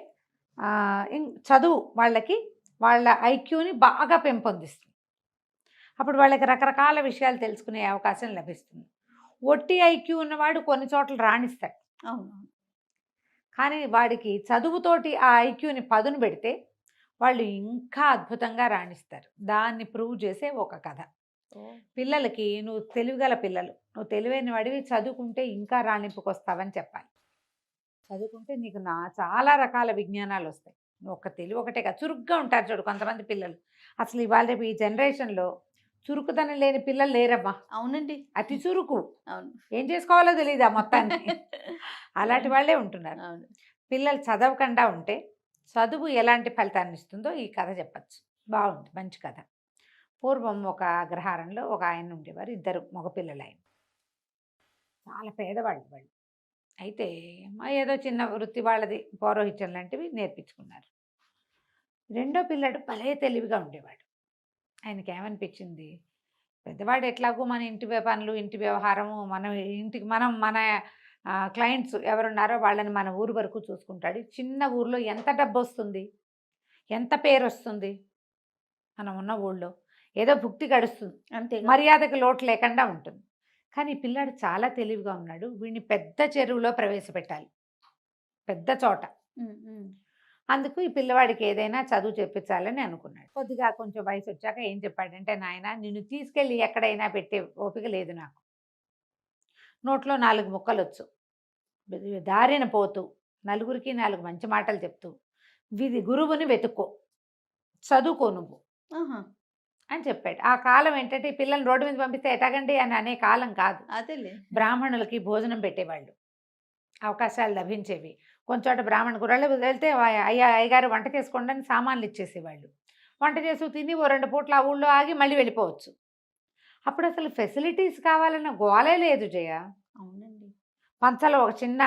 చదువు వాళ్ళకి వాళ్ళ ఐక్యూని బాగా పెంపొందిస్తుంది. అప్పుడు వాళ్ళకి రకరకాల విషయాలు తెలుసుకునే అవకాశం లభిస్తుంది. ఒట్టి ఐక్యూ ఉన్నవాడు కొన్ని చోట్ల రాణిస్తాడు. అవును. కానీ వాడికి చదువుతోటి ఆ ఐక్యూని పదును పెడితే వాళ్ళు ఇంకా అద్భుతంగా రాణిస్తారు. దాన్ని ప్రూవ్ చేసే ఒక కథ. పిల్లలకి, నువ్వు తెలివిగల పిల్లలు, నువ్వు తెలివైన వాడివి, చదువుకుంటే ఇంకా రాణింపుకొస్తావని చెప్పాలి. చదువుకుంటే నీకు చాలా రకాల విజ్ఞానాలు వస్తాయి. నువ్వు ఒక తెలివి ఒకటే కాదు, చురుగ్గా ఉంటారు చూడు కొంతమంది పిల్లలు. అసలు ఇవాళ రేపు ఈ జనరేషన్లో చురుకుదనం లేని పిల్లలు లేరమ్మా. అవునండి, అతి చురుకు. అవును, ఏం చేసుకోవాలో తెలియదు ఆ మొత్తానికి. అలాంటి వాళ్ళే ఉంటున్నారు. అవును. పిల్లలు చదవకుండా ఉంటే చదువు ఎలాంటి ఫలితాన్ని ఇస్తుందో ఈ కథ చెప్పచ్చు. బాగుంది, మంచి కథ. పూర్వం ఒక అగ్రహారంలో ఒక ఆయన ఉండేవారు, 2 మగపిల్లలు. ఆయన చాలా పేదవాళ్ళు వాళ్ళు. అయితే ఏదో చిన్న వృత్తి వాళ్ళది, పౌరోహిత్యం లాంటివి నేర్పించుకున్నారు. 2వ పిల్లడు భలే తెలివిగా ఉండేవాడు. ఆయనకి ఏమనిపించింది, పెద్దవాడు ఎట్లాగో మన ఇంటి పనులు, ఇంటి వ్యవహారము, మన క్లయింట్స్ ఎవరున్నారో వాళ్ళని మన ఊరు వరకు చూసుకుంటాడు. చిన్న ఊర్లో ఎంత డబ్బు వస్తుంది, ఎంత పేరు వస్తుంది, మనం ఉన్న ఊళ్ళో ఏదో భుక్తి గడుస్తుంది, అంతే, మర్యాదకు లోటు లేకుండా ఉంటుంది. కానీ పిల్లాడు చాలా తెలివిగా ఉన్నాడు. వీడిని పెద్ద చెరువులో ప్రవేశపెట్టాలి, పెద్ద చోట. అందుకు ఈ పిల్లవాడికి ఏదైనా చదువు చెప్పించాలని అనుకున్నాడు. కొద్దిగా కొంచెం వయసు వచ్చాక ఏం చెప్పాడంటే, నాయన నిన్ను తీసుకెళ్ళి ఎక్కడైనా పెట్టే ఓపిక లేదు నాకు. నోట్లో 4 ముక్కలు వచ్చు, దారిన పోతూ నలుగురికి 4 మంచి మాటలు చెప్తూ గురువుని వెతుక్కో, చదువుకో నువ్వు అని చెప్పాడు. ఆ కాలం ఏంటంటే పిల్లల్ని రోడ్డు మీద పంపిస్తే ఎటాగండి అని అనే కాలం కాదు. అదేలే, బ్రాహ్మణులకి భోజనం పెట్టేవాళ్ళు, అవకాశాలు లభించేవి. కొంచెం బ్రాహ్మణ గుర్రాలు వెళ్తే అయ్యగారు వంట చేసుకోండి అని సామాన్లు ఇచ్చేసేవాళ్ళు. వంట చేసి తిని 2 పూట్ల ఆ ఊళ్ళో ఆగి మళ్ళీ వెళ్ళిపోవచ్చు. అప్పుడు అసలు ఫెసిలిటీస్ కావాలన్న గోలే లేదు జయ. అవునండి. పంచలో ఒక చిన్న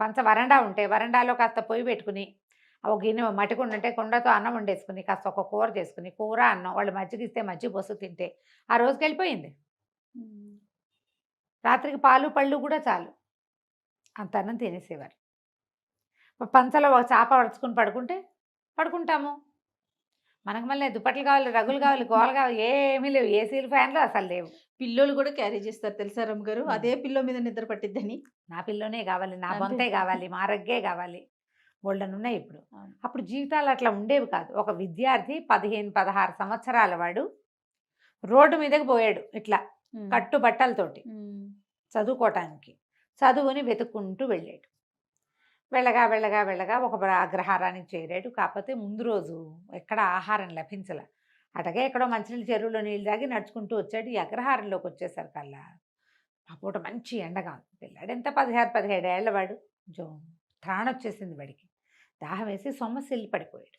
పంచ వరండా ఉంటే వరండాలో కాస్త పొయ్యి పెట్టుకుని, ఒక గిన్నె మట్టికుండ అంటే కుండతో అన్నం వండేసుకుని, కాస్త ఒక కూర చేసుకుని, కూర అన్నం, వాళ్ళు మజ్జిగ ఇస్తే మజ్జిగ పోసు తింటే ఆ రోజుకి వెళ్ళిపోయింది. రాత్రికి పాలు పళ్ళు కూడా చాలు, అంత అన్నం తినేసేవారు. పంచలో ఒక చాప పడుచుకుని పడుకుంటాము. మనకు మళ్ళీ దుప్పట్లు కావాలి, రగులు కావాలి, గోలు కావాలి, ఏమీ లేవు. ఏసీలు, ఫ్యాన్లు అసలు లేవు. పిల్లోలు కూడా క్యారీ చేస్తారు తెలుసా రమ్మగారు, అదే పిల్లో మీద నిద్ర పట్టిద్దని. నా పిల్లోనే కావాలి, నా బొంతే కావాలి, మా రగ్గే కావాలి, ఉన్నాయి ఇప్పుడు. అప్పుడు జీవితాలు అట్లా ఉండేవి కాదు. ఒక విద్యార్థి 15-16 సంవత్సరాల వాడు రోడ్డు మీదకి పోయాడు ఇట్లా కట్టు బట్టలతోటి చదువుకోవటానికి. చదువుని వెతుక్కుంటూ వెళ్ళాడు. వెళ్ళగా ఒక అగ్రహారానికి చేరాడు. కాకపోతే ముందు రోజు ఎక్కడ ఆహారం లభించలే. అటగే ఎక్కడో మంచినీళ్ళ చెరువులో నీళ్ళు తాగి నడుచుకుంటూ వచ్చాడు. ఈ అగ్రహారంలోకి వచ్చేసరికల్లా ఆ పూట మంచి ఎండగా ఉంది. పిల్లాడు ఎంత 16-17 ఏళ్ల వాడు. కొంచెం త్రాణొచ్చేసింది వాడికి. దాహం వేసి సొమ్మసిల్లి పడిపోయాడు.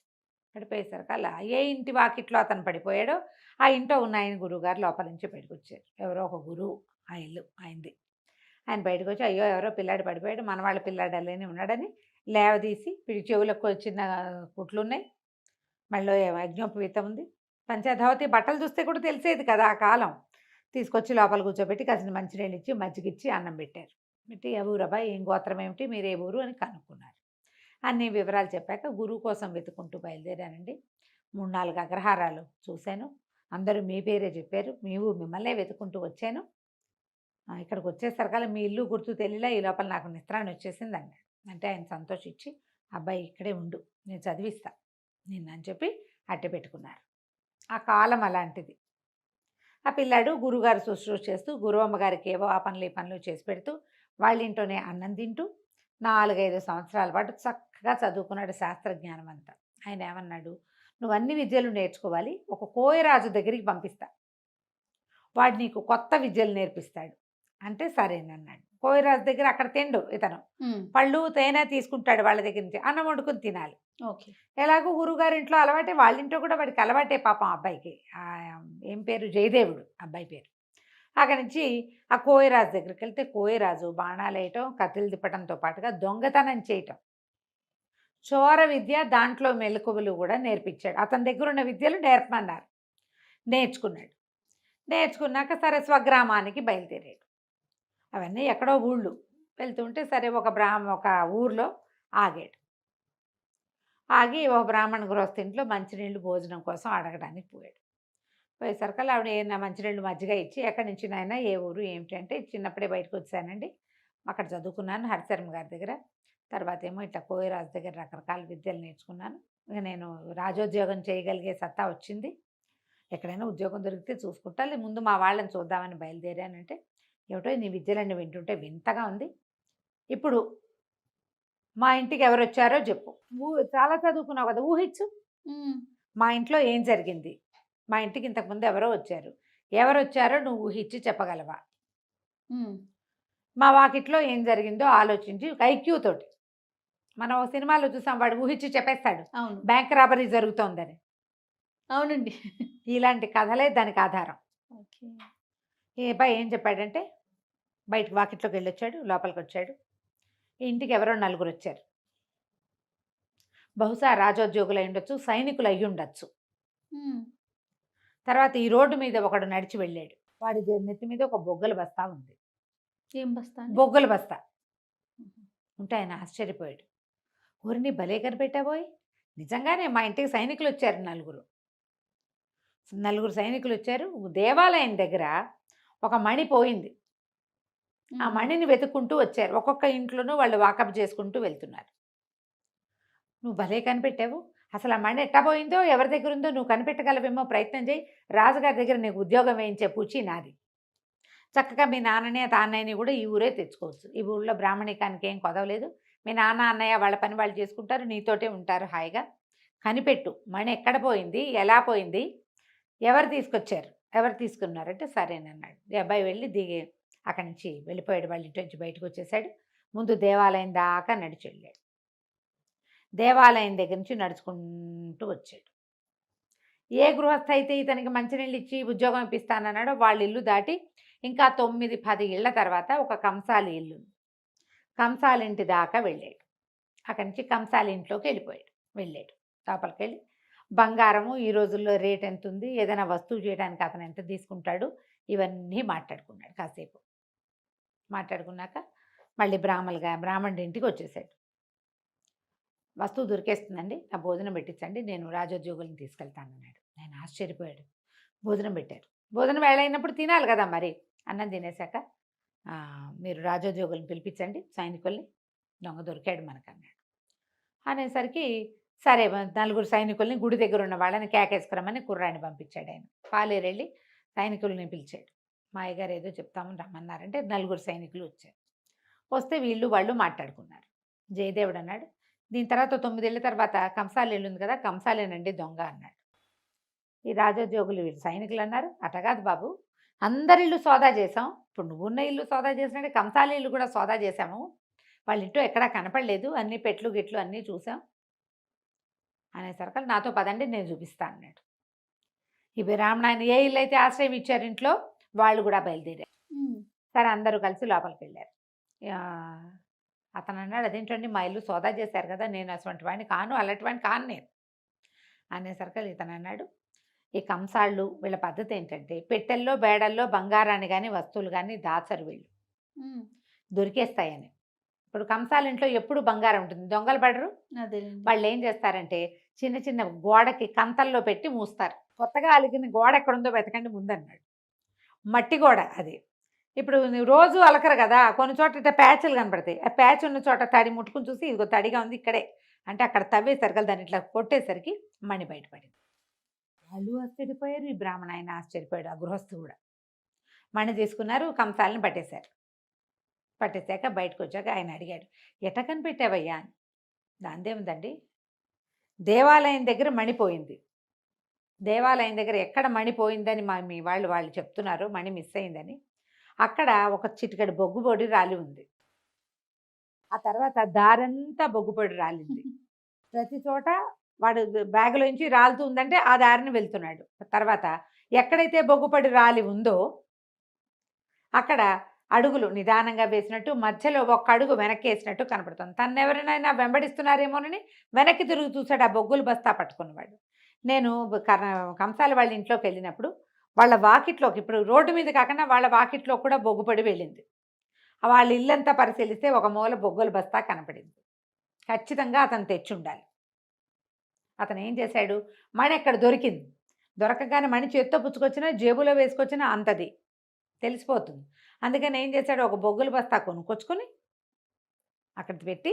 పడిపోయేసరికల్లా ఏ ఇంటి వాకిట్లో అతను పడిపోయాడో ఆ ఇంట్లో ఉన్న ఆయన గురువుగారు లోపల నుంచి బయటకు వచ్చారు. ఎవరో ఒక గురువు, ఆ ఇల్లు ఆయనది. ఆయన బయటకు వచ్చి అయ్యో ఎవరో పిల్లాడు పడిపోయాడు, మన వాళ్ళ పిల్లాడు అల్లేని ఉన్నాడని లేవదీసి పిడి చెవులకు చిన్న కుట్లు ఉన్నాయి, మళ్ళీ యజ్ఞోపవీతం ఉంది, పంచధావతి బట్టలు చూస్తే కూడా తెలిసేది కదా ఆ కాలం. తీసుకొచ్చి లోపల కూర్చోబెట్టి కాసిన మంచినీళ్ళు ఇచ్చి మజ్జిగిచ్చి అన్నం పెట్టారు. పెట్టి ఏ ఊరబ్బా, ఏం గోత్రం ఏమిటి, మీరు ఏ ఊరు అని కనుక్కున్నారు. అన్ని వివరాలు చెప్పాక గురువు కోసం వెతుకుంటూ బయలుదేరానండి. 3-4 అగ్రహారాలు చూశాను. అందరూ మీ పేరే చెప్పారు. మిమ్మల్నే వెతుకుంటూ వచ్చాను. ఇక్కడికి వచ్చేసరికల్లా మీ ఇల్లు గుర్తు తెలియలా, ఈ లోపల నాకు నిద్రాన్ని వచ్చేసింది అన్నాడు. అంటే ఆయన సంతోషించి అబ్బాయి ఇక్కడే ఉండు, నేను చదివిస్తా నిన్ను చెప్పి అట్టె పెట్టుకున్నారు. ఆ కాలం అలాంటిది. ఆ పిల్లాడు గురుగారు శుశ్రూష చేస్తూ గురువమ్మ గారికి ఏవో ఆ పనులు ఈ పనులు చేసి పెడుతూ వాళ్ళ ఇంట్లోనే అన్నం తింటూ 4-5 సంవత్సరాల పాటు చక్కగా చదువుకున్నాడు శాస్త్రజ్ఞానం అంతా. ఆయన ఏమన్నాడు, నువ్వు అన్ని విద్యలు నేర్చుకోవాలి, ఒక కోయరాజు దగ్గరికి పంపిస్తా, వాడు నీకు కొత్త విద్యలు నేర్పిస్తాడు అంటే సరేనన్నాడు. కోయరాజు దగ్గర అక్కడ తిండు ఇతను, పళ్ళు తేనె తీసుకుంటాడు వాళ్ళ దగ్గర నుంచి, అన్నం వండుకుని తినాలి. ఓకే. ఎలాగో గురువుగారి ఇంట్లో అలవాటే, వాళ్ళ ఇంట్లో కూడా వాడికి అలవాటే పాపం అబ్బాయికి. ఏం పేరు, జయదేవుడు అబ్బాయి పేరు. అక్కడి నుంచి ఆ కోయరాజు దగ్గరికి వెళ్తే కోయరాజు బాణాలు వేయటం, కత్తులు తిప్పటంతో పాటుగా దొంగతనం చేయటం, చోర విద్య, దాంట్లో మెలకువలు కూడా నేర్పించాడు. అతని దగ్గర ఉన్న విద్యలు నేర్పమన్నారు. నేర్చుకున్నాడు. నేర్చుకున్నాక సరే స్వగ్రామానికి బయలుదేరాడు. అవన్నీ ఎక్కడో ఊళ్ళు వెళ్తుంటే సరే ఒక ఊర్లో ఆగాడు. ఆగి ఒక బ్రాహ్మణ గృహస్థింట్లో మంచినీళ్ళు భోజనం కోసం అడగడానికి పోయాడు. పోయేసరికల్లా ఆవిడ ఏమైనా మంచినీళ్ళు మజ్జిగ ఇచ్చి, ఎక్కడి నుంచి నాయన, ఏ ఊరు ఏమిటి అంటే, చిన్నప్పుడే బయటకు వచ్చానండి, అక్కడ చదువుకున్నాను హరిశర్మ గారి దగ్గర, తర్వాత ఏమో ఇట్లా కోయరాజు దగ్గర రకరకాల విద్యలు నేర్చుకున్నాను, ఇక నేను రాజోద్యోగం చేయగలిగే సత్తా వచ్చింది, ఎక్కడైనా ఉద్యోగం దొరికితే చూసుకుంటా, ముందు మా వాళ్ళని చూద్దామని బయలుదేరానంటే, ఏమిటో నీ విద్యలన్నీ వింటుంటే వింతగా ఉంది, ఇప్పుడు మా ఇంటికి ఎవరు వచ్చారో చెప్పు, చాలా చదువుకున్నావు కదా, ఊహించు, మా ఇంట్లో ఏం జరిగింది, మా ఇంటికి ఇంతకుముందు ఎవరో వచ్చారు, ఎవరు వచ్చారో నువ్వు ఊహించి చెప్పగలవా, మా వాకిట్లో ఏం జరిగిందో ఆలోచించి ఐక్యూ తోటి, మనం ఒక సినిమాలో చూసాం, వాడు ఊహించి చెప్పేస్తాడు బ్యాంక్ రాబరీ జరుగుతోందని. అవునండి, ఇలాంటి కథలే దానికి ఆధారం. ఏ అబ్బాయి ఏం చెప్పాడంటే, బయటకు వాకిట్లోకి వెళ్ళొచ్చాడు, లోపలికి వచ్చాడు, ఇంటికి ఎవరో 4 వచ్చారు, బహుశా రాజోద్యోగులు అయి ఉండొచ్చు, సైనికులు అయ్యి ఉండొచ్చు. తర్వాత ఈ రోడ్డు మీద ఒకడు నడిచి వెళ్ళాడు, వాడి నెత్తి మీద ఒక బొగ్గల బస్తా ఉంది. ఏం బస్తా? బొగ్గల బస్తా ఉంటే ఆయన ఆశ్చర్యపోయాడు. ఊరిని భలే కనిపెట్టాబోయ్, నిజంగానే మా ఇంటికి సైనికులు వచ్చారు, 4 సైనికులు వచ్చారు. దేవాలయం దగ్గర ఒక మణి పోయింది, ఆ మణిని వెతుక్కుంటూ వచ్చారు, ఒక్కొక్క ఇంట్లోనూ వాళ్ళు వాకప్ చేసుకుంటూ వెళ్తున్నారు. నువ్వు భలే కనిపెట్టావు, అసలు ఆ మణి ఎట్టా పోయిందో, ఎవరి దగ్గర ఉందో నువ్వు కనిపెట్టగలవేమో, ప్రయత్నం చేయి, రాజుగారి దగ్గర నీకు ఉద్యోగం వేయించే పూచి నాది, చక్కగా మీ నాన్నని తాన్నయ్యని కూడా ఈ ఊరే తెచ్చుకోవచ్చు, ఈ ఊళ్ళో బ్రాహ్మణికానికి ఏం కొదవలేదు, మీ నాన్న అన్నయ్య వాళ్ళ పని వాళ్ళు చేసుకుంటారు, నీతోటే ఉంటారు హాయిగా, కనిపెట్టు, మణి ఎక్కడ పోయింది, ఎలా పోయింది, ఎవరు తీసుకొచ్చారు, ఎవరు తీసుకున్నారంటే సరేనన్నాడు. ఈ అబ్బాయి వెళ్ళి దిగి అక్కడి నుంచి వెళ్ళిపోయాడు, వాళ్ళ ఇంటి నుంచి బయటకు వచ్చేసాడు. ముందు దేవాలయం దాకా నడిచి వెళ్ళాడు, దేవాలయం దగ్గర నుంచి నడుచుకుంటూ వచ్చాడు. ఏ గృహస్థ అయితే ఇతనికి మంచినీళ్ళు ఇచ్చి ఉద్యోగం ఇప్పిస్తానన్నాడో వాళ్ళ ఇల్లు దాటి ఇంకా 9-10 ఇళ్ల తర్వాత ఒక కంసాలి ఇల్లు, కంసాలి ఇంటి దాకా వెళ్ళాడు. అక్కడి నుంచి కంసాలి ఇంట్లోకి వెళ్ళాడు, లోపలికి వెళ్ళి బంగారము ఈ రోజుల్లో రేట్ ఎంత ఉంది, ఏదైనా వస్తువు చేయడానికి అతను ఎంత తీసుకుంటాడు, ఇవన్నీ మాట్లాడుకున్నాడు. కాసేపు మాట్లాడుకున్నాక మళ్ళీ బ్రాహ్మణుడి ఇంటికి వచ్చేసాడు. వస్తువు దొరికేస్తుందండి, నా భోజనం పెట్టించండి, నేను రాజోద్యోగులను తీసుకెళ్తాను అన్నాడు. ఆయన ఆశ్చర్యపోయాడు. భోజనం పెట్టారు. భోజనం వేళ అయినప్పుడు తినాలి కదా మరి. అన్నం తినేశాక మీరు రాజోద్యోగులను పిలిపించండి, సైనికుల్ని, దొంగ దొరికాడు మనకు అన్నాడు. అనేసరికి సరే 4 సైనికుల్ని గుడి దగ్గర ఉన్న వాళ్ళని కేకేసుకురమ్మని కుర్రాన్ని పంపించాడు. ఆయన పాలేరెళ్ళి సైనికుల్ని పిలిచాడు. మా అయ్యగారు ఏదో చెప్తామని రమ్మన్నారంటే 4 సైనికులు వచ్చారు. వస్తే వాళ్ళు మాట్లాడుకున్నారు. జయదేవుడు అన్నాడు, దీని తర్వాత 9 ఏళ్ళ తర్వాత కంసాలి ఉంది కదా, కంసాలేనండి దొంగ అన్నాడు. ఈ రాజోద్యోగులు వీళ్ళు సైనికులు అన్నారు. అట కాదు బాబు, అందరి ఇల్లు సోదా చేసాం. ఇప్పుడు నువ్వున్న ఇల్లు సోదా చేసినట్టే కంసాలి ఇల్లు కూడా సోదా చేశాము. వాళ్ళ ఇంట్లో ఎక్కడా కనపడలేదు, అన్ని పెట్లు గిట్లు అన్నీ చూసాం అనేసరికి నాతో పదండి నేను చూపిస్తాను అన్నాడు. ఈ బ్రాహ్మణ ఏ ఇల్లు అయితే ఆశ్రయం ఇచ్చారు ఇంట్లో వాళ్ళు కూడా బయలుదేరారు. సరే అందరూ కలిసి లోపలికి వెళ్ళారు. అతను అన్నాడు, అదేంటండి మా ఇల్లు సోదా చేశారు కదా, నేను అటువంటి వాడిని కాను, అలాంటి వాడిని కాను నేను అనేసరికి ఇతను అన్నాడు, ఈ కంసాళ్ళు వీళ్ళ పద్ధతి ఏంటంటే పెట్టెల్లో బేడల్లో బంగారాన్ని కానీ వస్తువులు కానీ దాచరు వీళ్ళు, దొరికేస్తాయని. ఇప్పుడు కంసాల ఇంట్లో ఎప్పుడు బంగారం ఉంటుంది, దొంగలు పడరు. వాళ్ళు ఏం చేస్తారంటే చిన్న చిన్న గోడకి కంతల్లో పెట్టి మూస్తారు. కొత్తగా అలిగిన గోడ ఎక్కడుందో వెతకండి ముందన్నాడు. మట్టి గోడ అది. ఇప్పుడు రోజు అలకరు కదా, కొన్ని చోట ఇట్లా ప్యాచ్లు కనపడతాయి. ఆ ప్యాచ్ ఉన్న చోట తడి ముట్టుకుని చూసి ఇదిగో తడిగా ఉంది ఇక్కడే అంటే అక్కడ తవ్వేసరికి దాన్ని ఇట్లా కొట్టేసరికి మణి బయటపడింది. వాళ్ళు ఆశ్చర్యపోయారు, ఈ బ్రాహ్మణ ఆయన ఆశ్చర్యపోయాడు, ఆ గృహస్థు కూడా. మణి తీసుకున్నారు, కంసాలని పట్టేశారు. పట్టేశాక బయటకు వచ్చాక ఆయన అడిగాడు, ఎట కనిపెట్టావయ్యా అని. దాందేముందండి, దేవాలయం దగ్గర మణిపోయింది. దేవాలయం దగ్గర ఎక్కడ మణిపోయిందని మీ వాళ్ళు చెప్తున్నారు, మణి మిస్ అయిందని. అక్కడ ఒక చిటికెడు బొగ్గుపొడి రాలి ఉంది. ఆ తర్వాత దారంతా బొగ్గుపొడి రాలింది. ప్రతి చోట వాడు బ్యాగులోంచి రాలుతూ ఉందంటే ఆ దారిని వెళ్తున్నాడు. తర్వాత ఎక్కడైతే బొగ్గుపొడి రాలి ఉందో అక్కడ అడుగులు నిదానంగా వేసినట్టు, మధ్యలో ఒక్క అడుగు వెనక్కి వేసినట్టు కనపడుతుంది. తను ఎవరినైనా వెంబడిస్తున్నారేమోనని వెనక్కి తిరుగు చూశాడు ఆ బొగ్గులు బస్తా పట్టుకున్నవాడు. నేను కంసాల వాళ్ళ ఇంట్లోకి వెళ్ళినప్పుడు వాళ్ళ వాకిట్లోకి, ఇప్పుడు రోడ్డు మీద కాకుండా వాళ్ళ వాకిట్లో కూడా బొగ్గుపడి వెళ్ళింది. వాళ్ళ ఇల్లంతా పరిశీలిస్తే ఒక మూల బొగ్గుల బస్తా కనపడింది. ఖచ్చితంగా అతను తెచ్చి ఉండాలి. అతను ఏం చేశాడు, మణి ఎక్కడ దొరికింది, దొరకగానే మణి చేత్తో పుచ్చుకొచ్చినా జేబులో వేసుకొచ్చినా అంతది తెలిసిపోతుంది. అందుకని ఏం చేశాడు, ఒక బొగ్గుల బస్తా కొనుక్కొచ్చుకొని అక్కడ పెట్టి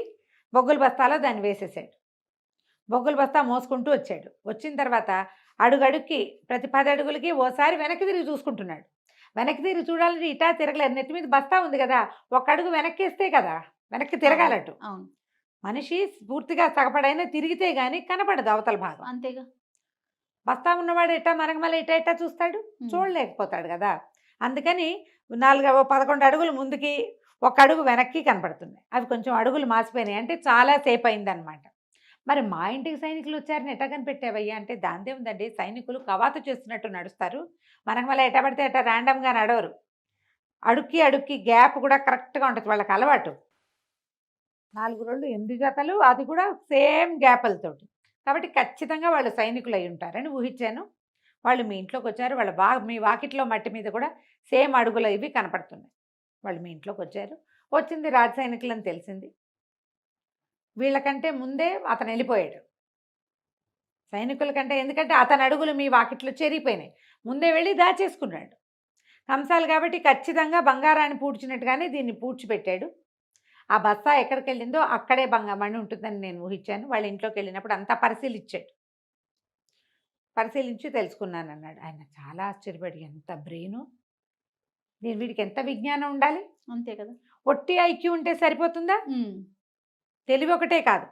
బొగ్గుల బస్తాలో దాన్ని వేసేసాడు. బొగ్గుల బస్తా మోసుకుంటూ వచ్చాడు. వచ్చిన తర్వాత అడుగడుక్కి ప్రతి 10 అడుగులకి ఓసారి వెనక్కి తిరిగి చూసుకుంటున్నాడు. వెనక్కి తిరిగి చూడాలంటే ఇటా తిరగలేదు, నెత్తి మీద బస్తా ఉంది కదా, ఒక అడుగు వెనక్కి వేస్తే కదా వెనక్కి తిరగాలట్టు. అవును, మనిషి పూర్తిగా సగపడైనా తిరిగితే గానీ కనపడదు అవతల భాగం. అంతేగా. బస్తా ఉన్నవాడు ఎట్టా మరగమల ఇటా చూస్తాడు, చూడలేకపోతాడు కదా. అందుకని 11 అడుగులు ముందుకి, ఒక అడుగు వెనక్కి కనపడుతున్నాయి. అవి కొంచెం అడుగులు మాసిపోయినాయి, అంటే చాలా సేపు అయిందనమాట. మరి మా ఇంటికి సైనికులు వచ్చారని ఎట్టా కనిపెట్టావయ్యా అంటే, దాందే ఉందండి, సైనికులు కవాతు చేస్తున్నట్టు నడుస్తారు. మనకు మళ్ళీ ఎట్ట పడితే ఎట్టా ర్యాండమ్గా నడవరు. అడుక్కి గ్యాప్ కూడా కరెక్ట్గా ఉంటుంది, వాళ్ళకి అలవాటు. 4 రోళ్ళు 8 జతలు, అది కూడా సేమ్ గ్యాపులతోటి. కాబట్టి ఖచ్చితంగా వాళ్ళు సైనికులు అయి ఉంటారని ఊహించాను. వాళ్ళు మీ ఇంట్లోకి వచ్చారు, మీ వాకిట్లో మట్టి మీద కూడా సేమ్ అడుగులు ఇవి కనపడుతున్నాయి. వాళ్ళు మీ ఇంట్లోకి వచ్చారు, వచ్చింది రాజ సైనికులు అని తెలిసింది. వీళ్ళకంటే ముందే అతను వెళ్ళిపోయాడు సైనికుల కంటే, ఎందుకంటే అతని అడుగులు మీ వాకిట్లో చెరిగిపోయినాయి, ముందే వెళ్ళి దాచేసుకున్నాడు. కంసాలు కాబట్టి ఖచ్చితంగా బంగారాన్ని పూడ్చినట్టుగానే దీన్ని పూడ్చిపెట్టాడు. ఆ బస్తా ఎక్కడికి వెళ్ళిందో అక్కడే మణి ఉంటుందని నేను ఊహించాను. వాళ్ళ ఇంట్లోకి వెళ్ళినప్పుడు అంతా పరిశీలించి తెలుసుకున్నాను అన్నాడు. ఆయన చాలా ఆశ్చర్యపడి, ఎంత బ్రెయిను, వీడికి ఎంత విజ్ఞానం ఉండాలి. అంతే కదా, ఒట్టి ఐక్యూ ఉంటే సరిపోతుందా? తెలివి ఒకటే కాదు,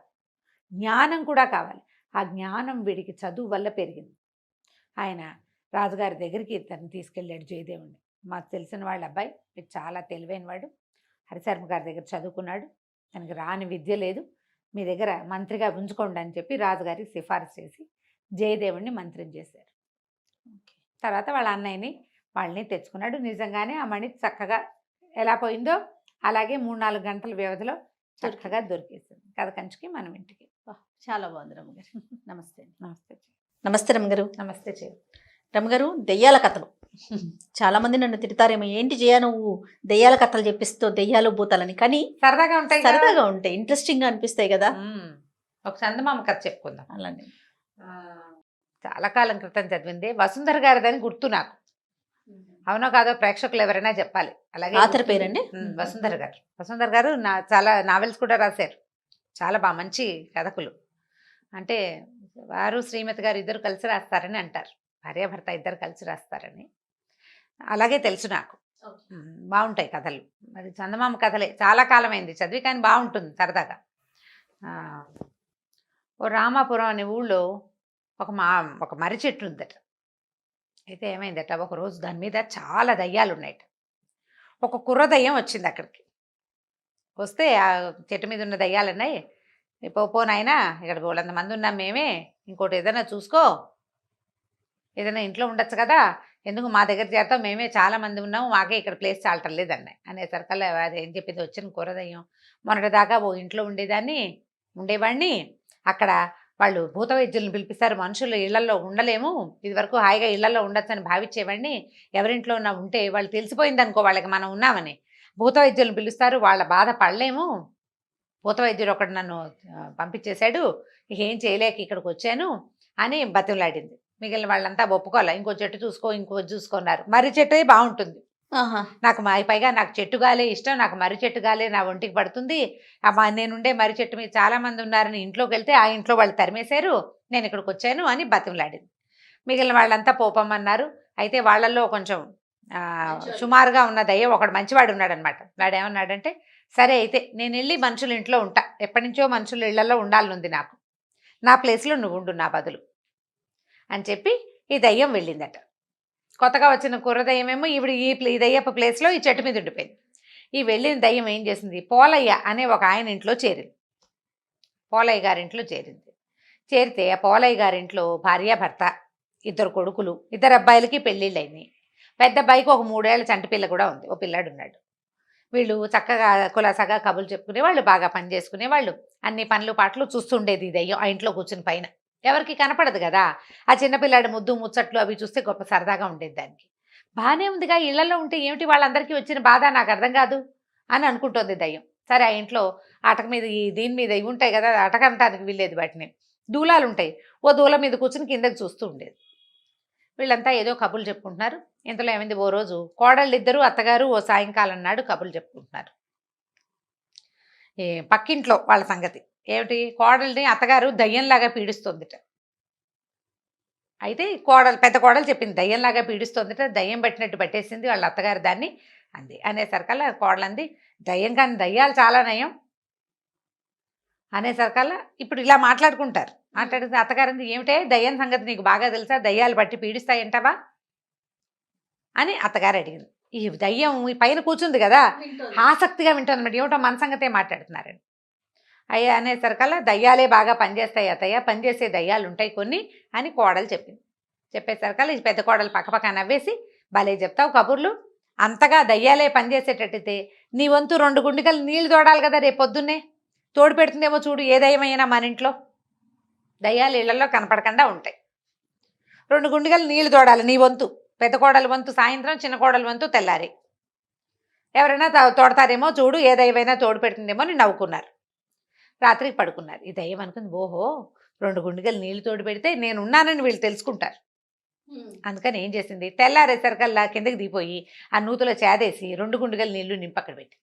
జ్ఞానం కూడా కావాలి. ఆ జ్ఞానం వీడికి చదువు వల్ల పెరిగింది. ఆయన రాజుగారి దగ్గరికి తను తీసుకెళ్ళాడు జయదేవుడిని. మాకు తెలిసిన వాళ్ళ అబ్బాయి, వీడు చాలా తెలివైన వాడు, హరిశర్మ గారి దగ్గర చదువుకున్నాడు, తనకి రాని విద్య లేదు, మీ దగ్గర మంత్రిగా ఉంచుకోండి అని చెప్పి రాజుగారికి సిఫారసు చేసి జయదేవుడిని మంత్రిని చేశారు. తర్వాత వాళ్ళ అన్నయ్యని వాళ్ళని తెచ్చుకున్నాడు. నిజంగానే ఆ మణి చక్కగా ఎలా పోయిందో అలాగే 3-4 గంటల వ్యవధిలో చక్కగా దొరికేసింది. కథ కంచికి మనం ఇంటికి. చాలా బాగుంది రమ్మగారు. నమస్తే. నమస్తే. నమస్తే రమ్మగారు. నమస్తే చేయ రమ్మగారు, దెయ్యాల కథలు చాలా మంది నన్ను తిడతారేమో, ఏంటి చేయ నువ్వు దెయ్యాల కథలు చెప్పిస్తూ, దెయ్యాలు భూతాలని. కానీ సరదాగా ఉంటాయి, ఇంట్రెస్టింగ్ గా అనిపిస్తాయి కదా. ఒక చందమామ కథ చెప్పుకుందాం. అలానే చాలా కాలం క్రితం చదివింది, వసుంధర గారిదని గుర్తు నాకు. అవునో కాదో ప్రేక్షకులు ఎవరైనా చెప్పాలి. అలాగే ఆథర్ పేరండి వసుంధర గారు. వసుంధర గారు చాలా నావెల్స్ కూడా రాశారు, చాలా బాగా మంచి కథకులు. అంటే వారు శ్రీమతి గారు ఇద్దరు కలిసి రాస్తారని అంటారు, భార్యాభర్త ఇద్దరు కలిసి రాస్తారని. అలాగే తెలుసు నాకు. బాగుంటాయి కథలు. మరి చందమామ కథలే, చాలా కాలమైంది చదివి, కానీ బాగుంటుంది సరదాగా. ఓ రామాపురం అనే ఊళ్ళో ఒక మర్రి చెట్టు ఉందట. అయితే ఏమైందట, ఒకరోజు దాని మీద చాలా దయ్యాలు ఉన్నాయట. ఒక కుర్ర దయ్యం వచ్చింది అక్కడికి. వస్తే ఆ చెట్టు మీద ఉన్న దయ్యాలన్నాయి, పో నాయనా, ఇక్కడ బోలెంత మంది ఉన్నాం మేమే, ఇంకోటి ఏదైనా చూసుకో, ఏదైనా ఇంట్లో ఉండొచ్చు కదా, ఎందుకు మా దగ్గర చేరతాం, మేమే చాలా మంది ఉన్నాము, మాకే ఇక్కడ ప్లేస్ చాలటం లేదన్నాయి. అనేసరికల్లా అది ఏం చెప్పింది, వచ్చిన కుర్రదయ్యం, మొన్నటిదాకా ఓ ఇంట్లో ఉండేవాడిని, అక్కడ వాళ్ళు భూత వైద్యులను పిలిపిస్తారు, మనుషులు ఇళ్లలో ఉండలేము, ఇదివరకు హాయిగా ఇళ్లలో ఉండొచ్చని భావించేవాడిని, ఎవరింట్లో ఉన్నా ఉంటే వాళ్ళు తెలిసిపోయింది అనుకో వాళ్ళకి మనం ఉన్నామని, భూత వైద్యులను పిలుస్తారు, వాళ్ళ బాధ పడలేము, భూత వైద్యుడు ఒకడు నన్ను పంపించేశాడు, ఏం చేయలేక ఇక్కడికి వచ్చాను అని బతిమలాడింది. మిగిలిన వాళ్ళంతా ఒప్పుకోవాలి, ఇంకో చెట్టు చూసుకున్నారు. మర్రి చెట్టు బాగుంటుంది, ఆహా. నాకు పైగా నాకు చెట్టు గాలే ఇష్టం, నాకు మర్రి చెట్టు గాలే నా ఒంటికి పడుతుంది, నేనుండే మర్రి చెట్టు మీద చాలా మంది ఉన్నారని ఇంట్లోకి వెళ్తే ఆ ఇంట్లో వాళ్ళు తరిమేశారు, నేను ఇక్కడికి వచ్చాను అని బతిమలాడింది. మిగిలిన వాళ్ళంతా పోపమన్నారు. అయితే వాళ్ళల్లో కొంచెం సుమారుగా ఉన్న దయ్యం ఒకడు మంచివాడు ఉన్నాడు అనమాట. వాడు ఏమన్నాడంటే, సరే అయితే నేను వెళ్ళి మనుషుల ఇంట్లో ఉంటా, ఎప్పటి నుంచో మనుషుల ఇళ్లలో ఉండాలనుంది నాకు, నా ప్లేస్లో నువ్వు ఉండు నా బదులు అని చెప్పి ఈ దయ్యం వెళ్ళిందట. కొత్తగా వచ్చిన కుర్ర దయ్యమేమో ఈ దయ్యప్ప ప్లేస్లో ఈ చెట్టు మీద ఉండిపోయింది. ఈ వెళ్ళిన దయ్యం ఏం చేసింది, పోలయ్య అనే ఒక ఆయన ఇంట్లో చేరింది. పోలయ్య గారింట్లో చేరితే ఆ పోలయ్య గారింట్లో భార్యాభర్త, 2 కొడుకులు, 2 అబ్బాయిలకి పెళ్ళిళ్ళు అయినాయి. పెద్ద అబ్బాయికి ఒక 3 ఏళ్ల చంటి పిల్ల కూడా ఉంది, ఓ పిల్లాడు ఉన్నాడు. వీళ్ళు చక్కగా కులాసాగా కబుర్లు చెప్పుకునేవాళ్ళు, బాగా పని చేసుకునేవాళ్ళు, అన్ని పనులు పాటలు చూస్తుండేది ఈ దయ్యం ఆ ఇంట్లో కూర్చుని పైన. ఎవరికి కనపడదు కదా, ఆ చిన్నపిల్లాడి ముద్దు ముచ్చట్లు అవి చూస్తే గొప్ప సరదాగా ఉండేది దానికి. బాగానే ఉందిగా, ఇళ్లలో ఉంటే ఏమిటి వాళ్ళందరికీ వచ్చిన బాధ, నాకు అర్థం కాదు అని అనుకుంటోంది దయ్యం. సరే, ఆ ఇంట్లో అటక మీద దీని మీద ఇవి ఉంటాయి కదా, అటక అంటానికి వీల్లేదు, వాటిని దూలాలు ఉంటాయి, ఓ దూల మీద కూర్చుని కిందకి చూస్తూ ఉండేది. వీళ్ళంతా ఏదో కబుర్లు చెప్పుకుంటున్నారు. ఇంతలో ఏమైంది, ఓ రోజు కోడళ్ళిద్దరూ అత్తగారు ఓ సాయంకాలం నాడు కబుర్లు చెప్పుకుంటున్నారు. పక్కింట్లో వాళ్ళ సంగతి ఏమిటి, కోడల్ని అత్తగారు దయ్యంలాగా పీడిస్తోందిట. అయితే పెద్ద కోడలు చెప్పింది, దయ్యంలాగా పీడిస్తోందిట, దయ్యం పట్టినట్టు పట్టేసింది వాళ్ళ అత్తగారు దాన్ని అంది. అనేసరికల్లా కోడలంది, దయ్యం కానీ దయ్యాలు చాలా నయం అనేసరికల్లా ఇప్పుడు ఇలా మాట్లాడుకుంటారు. మాట్లాడితే అత్తగారింది, ఏమిటే దయ్యం సంగతి నీకు బాగా తెలుసా, దయ్యాలు పట్టి పీడిస్తాయంటావా అని అత్తగారు అడిగింది. ఈ దయ్యం ఈ పైన కూర్చుంది కదా, ఆసక్తిగా వింటుందన్నమాట, ఏమిటో మన సంగతే మాట్లాడుతున్నారని. అయ్యా అనేసరికల్లా, దయ్యాలే బాగా పనిచేస్తాయి అత్తయ్య, పనిచేసే దయ్యాలు ఉంటాయి కొన్ని అని కోడలు చెప్పింది. చెప్పేసరికల్లా ఈ పెద్ద కోడలు పక్కపక్క నవ్వేసి, భలే చెప్తావు కబుర్లు, అంతగా దయ్యాలే పనిచేసేటట్టయితే నీ వంతు 2 గుండికలు నీళ్లు తోడాలి కదా, రేపు పొద్దున్నే తోడు పెడుతుందేమో చూడు, ఏ దయ్యమైనా మన ఇంట్లో దయ్యాలు ఇళ్లలో కనపడకుండా ఉంటాయి, 2 గుండికలు నీళ్లు తోడాలి నీ వంతు, పెద్ద కోడలు వంతు సాయంత్రం, చిన్న కోడలు వంతు తెల్లారి, ఎవరైనా తోడతారేమో చూడు, ఏ దయ్యమైనా తోడు పెడుతుందేమో అని నవ్వుకున్నారు. రాత్రికి పడుకున్నారు. ఈ దయ్యం అనుకుంది, ఓహో 2 గుండికలు నీళ్లు తోడు పెడితే నేనున్నానని వీళ్ళు తెలుసుకుంటారు. అందుకని ఏం చేసింది, తెల్లారేసరికల్లా కిందకి దిగిపోయి ఆ నూతులో చేదేసి 2 గుండికలు నీళ్లు నింపక్కడ పెట్టి,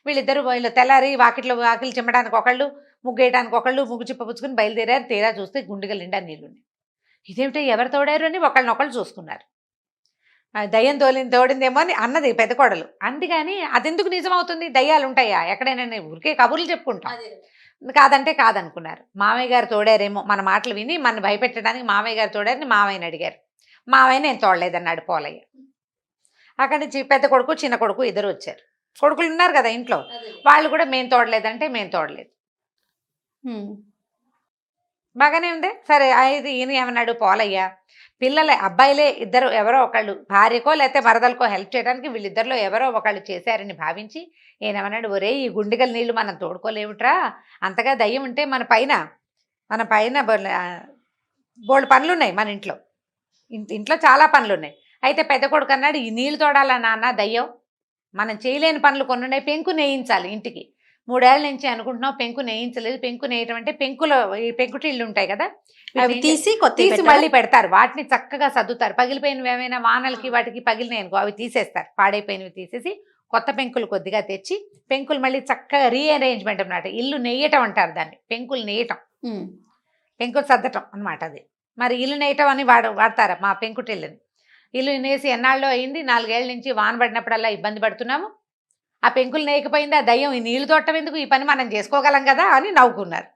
వీళ్ళిద్దరూ తెల్లారి వాకిలు చిమ్మడానికి ఒకళ్ళు, ముగ్గేయడానికి ఒకళ్ళు, ముగ్గు చిప్ప పుచ్చుకుని బయలుదేరారు. తీరా చూస్తే గుండికలు నిండా నీళ్లున్నాయి. ఇదేమిటో ఎవరు తోడారు అని ఒకళ్ళనొకళ్ళు చూసుకున్నారు. దయ్యం తోడిందేమో అని అన్నది పెద్ద కోడలు. అందుకని అదెందుకు నిజమవుతుంది, దయ్యాలు ఉంటాయా ఎక్కడైనా, ఊరికే కబుర్లు చెప్పుకుంటాం, కాదంటే కాదనుకున్నారు. మామయ్య గారు తోడారేమో, మన మాటలు విని మన భయపెట్టడానికి మామయ్య గారు తోడారని మామయ్యని అడిగారు. మామయ్య నేను తోడలేదన్నాడు పోలయ్య. అక్కడి నుంచి పెద్ద కొడుకు చిన్న కొడుకు ఇద్దరు వచ్చారు. కొడుకులు ఉన్నారు కదా ఇంట్లో, వాళ్ళు కూడా మేము తోడలేదంటే మేము తోడలేదు. బాగానే ఉంది. సరే, అయితే ఈయన ఏమన్నాడు పోలయ్య, అబ్బాయిలే ఇద్దరు ఎవరో ఒకళ్ళు భార్యకో లేకపోతే మరదలకో హెల్ప్ చేయడానికి వీళ్ళిద్దరిలో ఎవరో ఒకళ్ళు చేశారని భావించి ఏమన్నాడు, ఒరే ఈ గుండిగల నీళ్లు మనం తోడుకోలేవుట్రా, అంతగా దయ్యం ఉంటే మన పైన బోల్డ్ పనులున్నాయి, మన ఇంట్లో చాలా పనులున్నాయి. అయితే పెద్ద కొడుకు అన్నాడు, ఈ నీళ్లు తోడాలా నాన్న, దయ్యం మనం చేయలేని పనులు కొన్ని ఉన్నాయి, పెంకు నేయించాలి ఇంటికి, 3 ఏళ్ల నుంచి అనుకుంటున్నాం, పెంకు నేయించలేదు. పెంకు నేయటం అంటే ఈ పెంకుటిళ్ళు ఉంటాయి కదా, అవి తీసి మళ్ళీ పెడతారు, వాటిని చక్కగా సర్దుతారు, పగిలిపోయినవి ఏమైనా వానలకి వాటికి పగిలినాయనుకో అవి తీసేస్తారు, పాడైపోయినవి తీసేసి కొత్త పెంకులు కొద్దిగా తెచ్చి, పెంకులు మళ్ళీ చక్కగా రీఅరేంజ్మెంట్ అన్నమాట, ఇల్లు నెయ్యటం అంటారు దాన్ని, పెంకులు నెయ్యటం, పెంకులు సర్దటం అనమాట అది. మరి ఇల్లు నెయ్యటం అని వాడతారు మా పెంకుటిల్లుని. ఇల్లు నేసి ఎన్నాళ్ళలో అయింది, 4 ఏళ్ల నుంచి వాన పడినప్పుడల్లా ఇబ్బంది పడుతున్నాము, ఆ పెంకులు నేయకపోయింది, ఆ దయ్యం ఈ నీళ్లు తోటం ఎందుకు, ఈ పని మనం చేసుకోగలం కదా అని నవ్వుకున్నారు.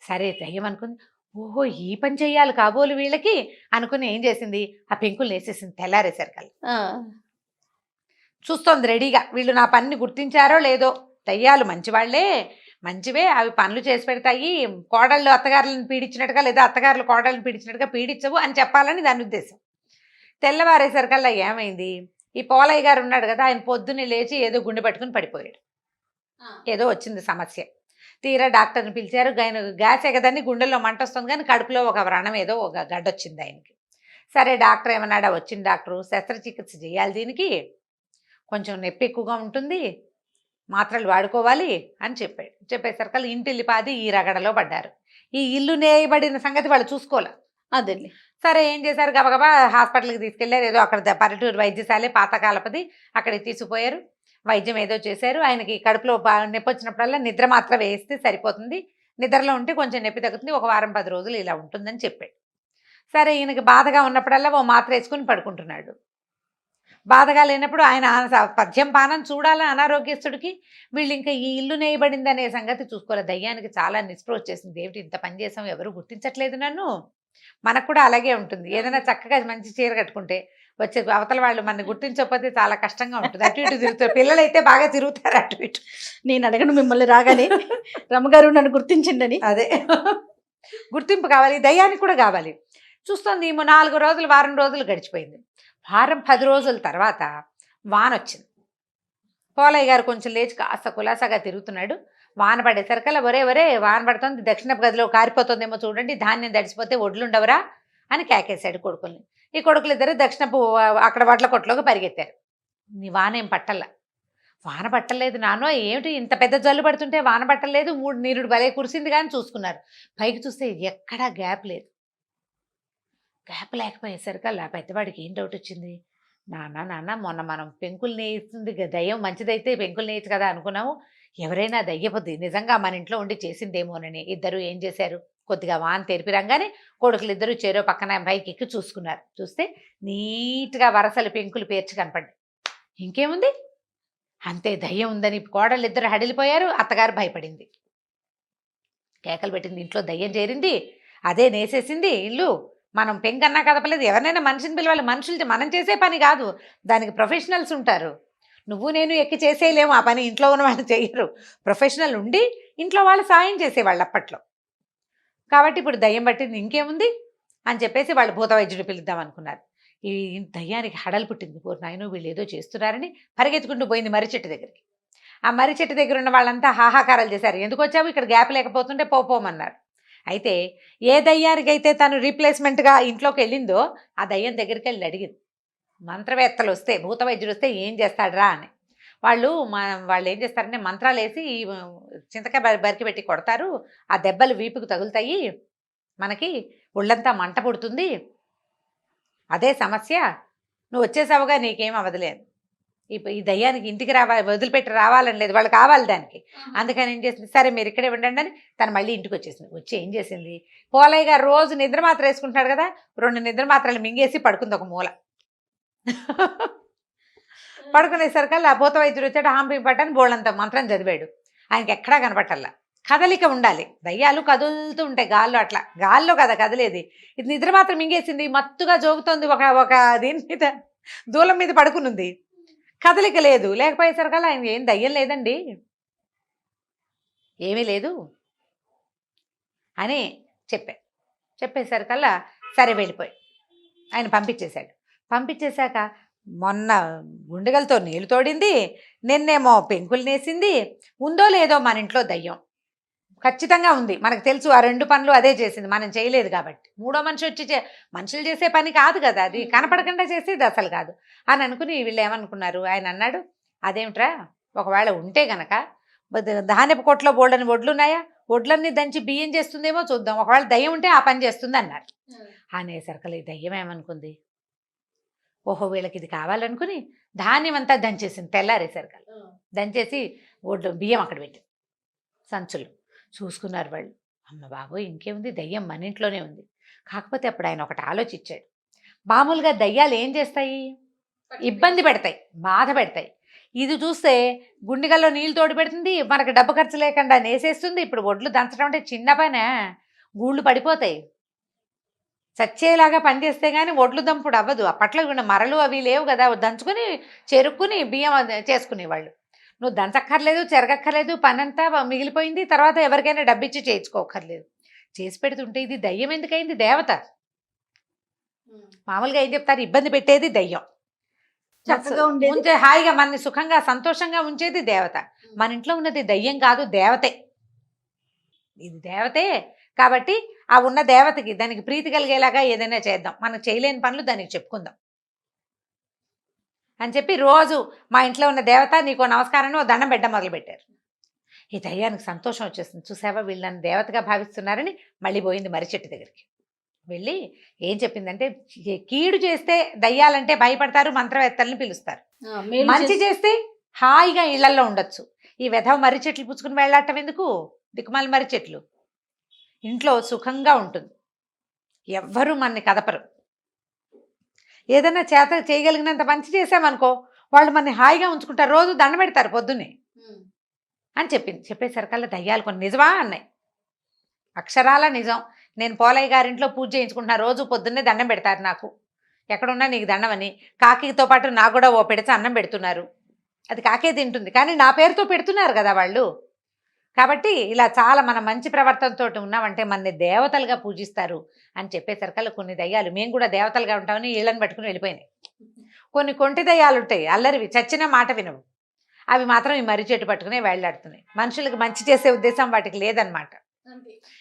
సరే, దయ్యం అనుకుంది, ఓహో ఈ పని చెయ్యాలి కాబోలు వీళ్ళకి అనుకుని ఏం చేసింది, ఆ పెంకులు వేసేసింది తెల్లారేసరికల్లా. ఆ, చూస్తోంది రెడీగా, వీళ్ళు నా పనిని గుర్తించారో లేదో, దయ్యాలు మంచివాళ్లే, మంచివే, అవి పనులు చేసి పెడతాయి, కోడళ్ళు అత్తగారులను పీడించినట్టుగా లేదా అత్తగారులు కోడళ్ళని పీడించినట్టుగా పీడించవు అని చెప్పాలని దాని ఉద్దేశం. తెల్లవారేసరికల్లా ఏమైంది, ఈ పోలయ్య గారు ఉన్నాడు కదా, ఆయన పొద్దున్నే లేచి ఏదో గుండె పట్టుకుని పడిపోయాడు. ఏదో వచ్చింది సమస్య. తీరా డాక్టర్ని పిలిచారు. గ్యాస్ ఎగదని గుండెల్లో మంట వస్తుంది కానీ కడుపులో ఒక వ్రణం ఏదో ఒక గడ్డ వచ్చింది ఆయనకి. సరే డాక్టర్ ఏమన్నాడా, వచ్చిన డాక్టరు శస్త్రచికిత్స చేయాలి, దీనికి కొంచెం నొప్పి ఎక్కువగా ఉంటుంది, మాత్రలు వాడుకోవాలి అని చెప్పాడు. చెప్పేసరికి ఇంటిల్లిపాది ఈ రగడలో పడ్డారు. ఈ ఇల్లు నేయబడిన సంగతి వాళ్ళు చూసుకోలే. అదేలే. సరే ఏం చేశారు, గబగబా హాస్పిటల్కి తీసుకెళ్లారు. ఏదో అక్కడ పల్లెటూరు వైద్యశాలే పాతకాలపది, అక్కడికి తీసుకుపోయారు. వైద్యం ఏదో చేశారు. ఆయనకి కడుపులో నొప్పి వచ్చినప్పుడల్లా నిద్ర మాత్రం వేస్తే సరిపోతుంది, నిద్రలో ఉంటే కొంచెం నొప్పి తగ్గుతుంది, ఒక వారం 10 రోజులు ఇలా ఉంటుందని చెప్పాడు. సరే ఈయనకి బాధగా ఉన్నప్పుడల్లా ఓ మాత్ర వేసుకుని పడుకుంటున్నాడు. బాధగా లేనప్పుడు ఆయన పద్యం పానం చూడాలని అనారోగ్యస్తుడికి. వీళ్ళు ఇంకా ఈ ఇల్లు నేయబడింది అనే సంగతి చూసుకోలేదు. దయ్యానికి చాలా నిస్పృహ వచ్చేసింది, ఏమిటి ఇంత పని చేసాం, ఎవరు గుర్తించట్లేదు నన్ను. మనకు కూడా అలాగే ఉంటుంది, ఏదైనా చక్కగా మంచి చీర కట్టుకుంటే వచ్చే అవతల వాళ్ళు మన గుర్తించకపోతే చాలా కష్టంగా ఉంటుంది. అటు ఇటు తిరుగుతారు, పిల్లలు అయితే బాగా తిరుగుతారు అటు ఇటు. నేను అడగను మిమ్మల్ని రాగానే రమ్మగారు నన్ను గుర్తించిండని. అదే గుర్తింపు కావాలి, దయ్యానికి కూడా కావాలి. చూస్తుంది 4 రోజులు వారం రోజులు గడిచిపోయింది. వారం 10 రోజుల తర్వాత వాన వచ్చింది. పోలయ్య గారు కొంచెం లేచి కాస్త కులాసాగా తిరుగుతున్నాడు. వాన పడేసరికల్లా ఒరే వాన పడుతుంది, దక్షిణపు గదిలో కారిపోతుందేమో చూడండి, ధాన్యం తడిసిపోతే ఒడ్లుండవరా అని కేకేశాడు కొడుకుల్ని. ఈ కొడుకులు ఇద్దరు దక్షిణపు అక్కడ వడ్ల కొట్లోకి పరిగెత్తారు. నీ వాన ఏం పట్టల్లా. వాన పట్టలేదు నానో, ఏమిటి ఇంత పెద్ద జల్లు పడుతుంటే వాన పట్టలేదు, 3 నీరుడు భలే కురిసింది కానీ చూసుకున్నారు. పైకి చూస్తే ఎక్కడా గ్యాప్ లేదు. గ్యాప్ లేకపోయేసరికల్లా పెద్దవాడికి ఏం డౌట్ వచ్చింది, నాన్న మొన్న మనం పెంకులు నేయిస్తుంది, దయ్యం మంచిదైతే పెంకులు నేయచ్చు కదా అనుకున్నాము, ఎవరైనా దయ్యపోద్ది నిజంగా మన ఇంట్లో ఉండి చేసిందేమోనని. ఇద్దరు ఏం చేశారు, కొద్దిగా వాన తెరిపిరంగానే కొడుకులు ఇద్దరు చెరో పక్కన పైకి ఎక్కి చూసుకున్నారు. చూస్తే నీట్గా వరసలు పెంకులు పేర్చి కనపడ్డాయి. ఇంకేముంది, అంతే దయ్యం ఉందని కోడళ్ళు ఇద్దరు హడిలిపోయారు. అత్తగారు భయపడింది, కేకలు పెట్టింది, ఇంట్లో దయ్యం చేరింది, అదే నేసేసింది ఇల్లు, మనం పెంకన్నా కదపలేదు, ఎవరినైనా మనిషిని పిలవాలి, మనుషులు మనం చేసే పని కాదు, దానికి ప్రొఫెషనల్స్ ఉంటారు. నువ్వు నేను ఎక్కి చేసేయలేము ఆ పని, ఇంట్లో ఉన్న వాళ్ళు చేయరు, ప్రొఫెషనల్ ఉండి ఇంట్లో వాళ్ళు సాయం చేసేవాళ్ళు అప్పట్లో. కాబట్టి ఇప్పుడు దయ్యం పట్టింది, ఇంకేముంది అని చెప్పేసి వాళ్ళు భూత వైద్యుడు పిలుద్దాం అనుకున్నారు. ఈ దయ్యానికి హడలు పుట్టింది, పోరు నాయన వీళ్ళు ఏదో చేస్తున్నారని పరిగెత్తుకుంటూ పోయింది మర్రి చెట్టు దగ్గరికి. ఆ మర్రి చెట్టు దగ్గర ఉన్న వాళ్ళంతా హాహాకారాలు చేశారు, ఎందుకు వచ్చావు, ఇక్కడ గ్యాప్ లేకపోతుంటే పోమన్నారు. అయితే ఏ దయ్యానికైతే తను రీప్లేస్మెంట్గా ఇంట్లోకి వెళ్ళిందో ఆ దయ్యం దగ్గరికి వెళ్ళి అడిగింది, మంత్రవేత్తలు వస్తే భూత వైద్యుడు వస్తే ఏం చేస్తాడరా అని. వాళ్ళు ఏం చేస్తారంటే మంత్రాలు వేసి చింతకాయ బరికి పెట్టి కొడతారు, ఆ దెబ్బలు వీపుకు తగులుతాయి, మనకి ఒళ్ళంతా మంట పుడుతుంది, అదే సమస్య, నువ్వు వచ్చేసావుగా నీకేం అవ్వదులేదు. ఈ దయ్యానికి ఇంటికి వదిలిపెట్టి రావాలని లేదు, వాళ్ళు కావాలి దానికి. అందుకని ఏం చేసింది, సరే మీరు ఇక్కడే ఉండండి అని తను మళ్ళీ ఇంటికి వచ్చేసింది. వచ్చి ఏం చేసింది, పోలయ్య గారు రోజు నిద్ర మాత్ర వేసుకుంటున్నాడు కదా, 2 నిద్ర మాత్రలు మింగేసి పడుకుంది ఒక మూల. పడుకునేసరికల్లా భూత వైద్యుడు వచ్చాడు, హాంపి పట్టని బోళ్ళంత మంత్రం చదివాడు. ఆయనకి ఎక్కడా కనపట్టల్లా. కదలిక ఉండాలి, దయ్యాలు కదులుతూ ఉంటాయి గాల్లో, అట్లా గాల్లో కదా కదిలేది. ఇది నిద్ర మాత్రం మింగేసింది, మత్తుగా జోగుతోంది, ఒక దీని మీద దూలం మీద పడుకునుంది, కదలిక లేదు. లేకపోయేసరికల్లా ఆయన ఏం దయ్యం లేదండి, ఏమీ లేదు అని చెప్పేసరికల్లా సరే వెళ్ళిపోయి ఆయన పంపించేశాక మొన్న గుండెగలతో నీళ్లు తోడింది, నిన్నేమో పెంకులు నేసింది, ఉందో లేదో మన ఇంట్లో దయ్యం ఖచ్చితంగా ఉంది, మనకు తెలుసు. ఆ 2 పనులు అదే చేసింది, మనం చేయలేదు కాబట్టి. 3వ మనిషి వచ్చి మనుషులు చేసే పని కాదు కదా, అది కనపడకుండా చేసేది అసలు కాదు అని అనుకుని వీళ్ళు ఏమనుకున్నారు. ఆయన అన్నాడు, అదేమిట్రా, ఒకవేళ ఉంటే గనక ధాన్యపు కొట్లో బోల్డని వడ్లున్నాయా, వడ్లన్నీ దంచి బియ్యం చేస్తుందేమో చూద్దాం, ఒకవేళ దయ్యం ఉంటే ఆ పని చేస్తుంది అన్నారు. అనేసరికలు ఈ దయ్యం ఏమనుకుంది, ఓహో వీళ్ళకి ఇది కావాలనుకుని ధాన్యం అంతా దంచేసింది. తెల్లారేసరికలు దంచేసి బియ్యం అక్కడ పెట్టి సంచులు చూసుకున్నారు వాళ్ళు. అమ్మ బాబోయ్ ఇంకేముంది, దయ్యం మన ఇంట్లోనే ఉంది. కాకపోతే అప్పుడు ఆయన ఒకటి ఆలోచించాడు, మామూలుగా దయ్యాలు ఏం చేస్తాయి, ఇబ్బంది పెడతాయి, బాధ పెడతాయి. ఇది చూస్తే గుండెగల్లో నీళ్ళు తోడి పెడుతుంది, మనకు డబ్బు ఖర్చు లేకుండా నేసేస్తుంది. ఇప్పుడు ఒడ్లు దంచడం అంటే చిన్న పనే, గూళ్ళు పడిపోతాయి. చచ్చేలాగా పనిచేస్తే కానీ ఒడ్లు దంపుడు అవ్వదు. అప్పట్లో ఉన్న మరలు అవి లేవు కదా, దంచుకొని చెరుక్కుని బియ్యం చేసుకునేవాళ్ళు. నువ్వు దంచక్కర్లేదు, చెరగక్కర్లేదు, పనంతా మిగిలిపోయింది. తర్వాత ఎవరికైనా డబ్బిచ్చి చేయించుకోకర్లేదు. చేసి పెడుతుంటే ఇది దయ్యం ఎందుకైంది? దేవత. మామూలుగా ఏం చెప్తారు, ఇబ్బంది పెట్టేది దయ్యం, చక్కగా ఉండేది ఉంచే హాయిగా మనని సుఖంగా సంతోషంగా ఉంచేది దేవత. మన ఇంట్లో ఉన్నది దయ్యం కాదు, దేవతే. ఇది దేవతే. కాబట్టి ఆ ఉన్న దేవతకి దానికి ప్రీతి కలిగేలాగా ఏదైనా చేద్దాం, మనకు చేయలేని పనులు దానికి చెప్పుకుందాం అని చెప్పి రోజు మా ఇంట్లో ఉన్న దేవత నీకో నమస్కారాన్ని ఓ దండం పెట్టడం మొదలుపెట్టారు. ఈ దయ్యానికి సంతోషం వచ్చేస్తుంది. చూసావా వీళ్ళు నన్ను దేవతగా భావిస్తున్నారని మళ్ళీ పోయింది మర్రి చెట్టు దగ్గరికి. వెళ్ళి ఏం చెప్పిందంటే, కీడు చేస్తే దయ్యాలంటే భయపడతారు, మంత్రవేత్తల్ని పిలుస్తారు. మంచి చేస్తే హాయిగా ఇళ్లల్లో ఉండొచ్చు. ఈ వెధవ మర్రి చెట్లు పుచ్చుకుని వెళ్ళాటం ఎందుకు? దిక్కుమాల మర్రి చెట్లు ఇంట్లో సుఖంగా ఉంటుంది, ఎవ్వరూ మనని కదపరు. ఏదైనా చేత చేయగలిగినంత మంచి చేసామనుకో వాళ్ళు మనని హాయిగా ఉంచుకుంటారు, రోజు దండం పెడతారు పొద్దున్నే అని చెప్పింది. చెప్పేసరికల్లా దయ్యాలు కొన్ని నిజమా అన్నాయి. అక్షరాల నిజం. నేను పోలయ్య గారింట్లో పూజ చేయించుకుంటున్నా, రోజు పొద్దున్నే దండం పెడతారు నాకు, ఎక్కడున్నా నీకు దండం అని. కాకితో పాటు నాకు కూడా ఓ పెడితే అన్నం పెడుతున్నారు. అది కాకే తింటుంది కానీ నా పేరుతో పెడుతున్నారు కదా వాళ్ళు. కాబట్టి ఇలా చాలా మన మంచి ప్రవర్తనతో ఉన్నామంటే మనని దేవతలుగా పూజిస్తారు అని చెప్పేసరికల్లా కొన్ని దయ్యాలు మేము కూడా దేవతలుగా ఉంటామని ఇళ్ళని పట్టుకుని వెళ్ళిపోయినాయి. కొన్ని కొంటి దయ్యాలు ఉంటాయి, అల్లరివి, చచ్చిన మాట వినవు. అవి మాత్రం ఈ మర్రి చెట్టు పట్టుకునే వేళ్లాడుతున్నాయి. మనుషులకు మంచి చేసే ఉద్దేశం వాటికి లేదనమాట.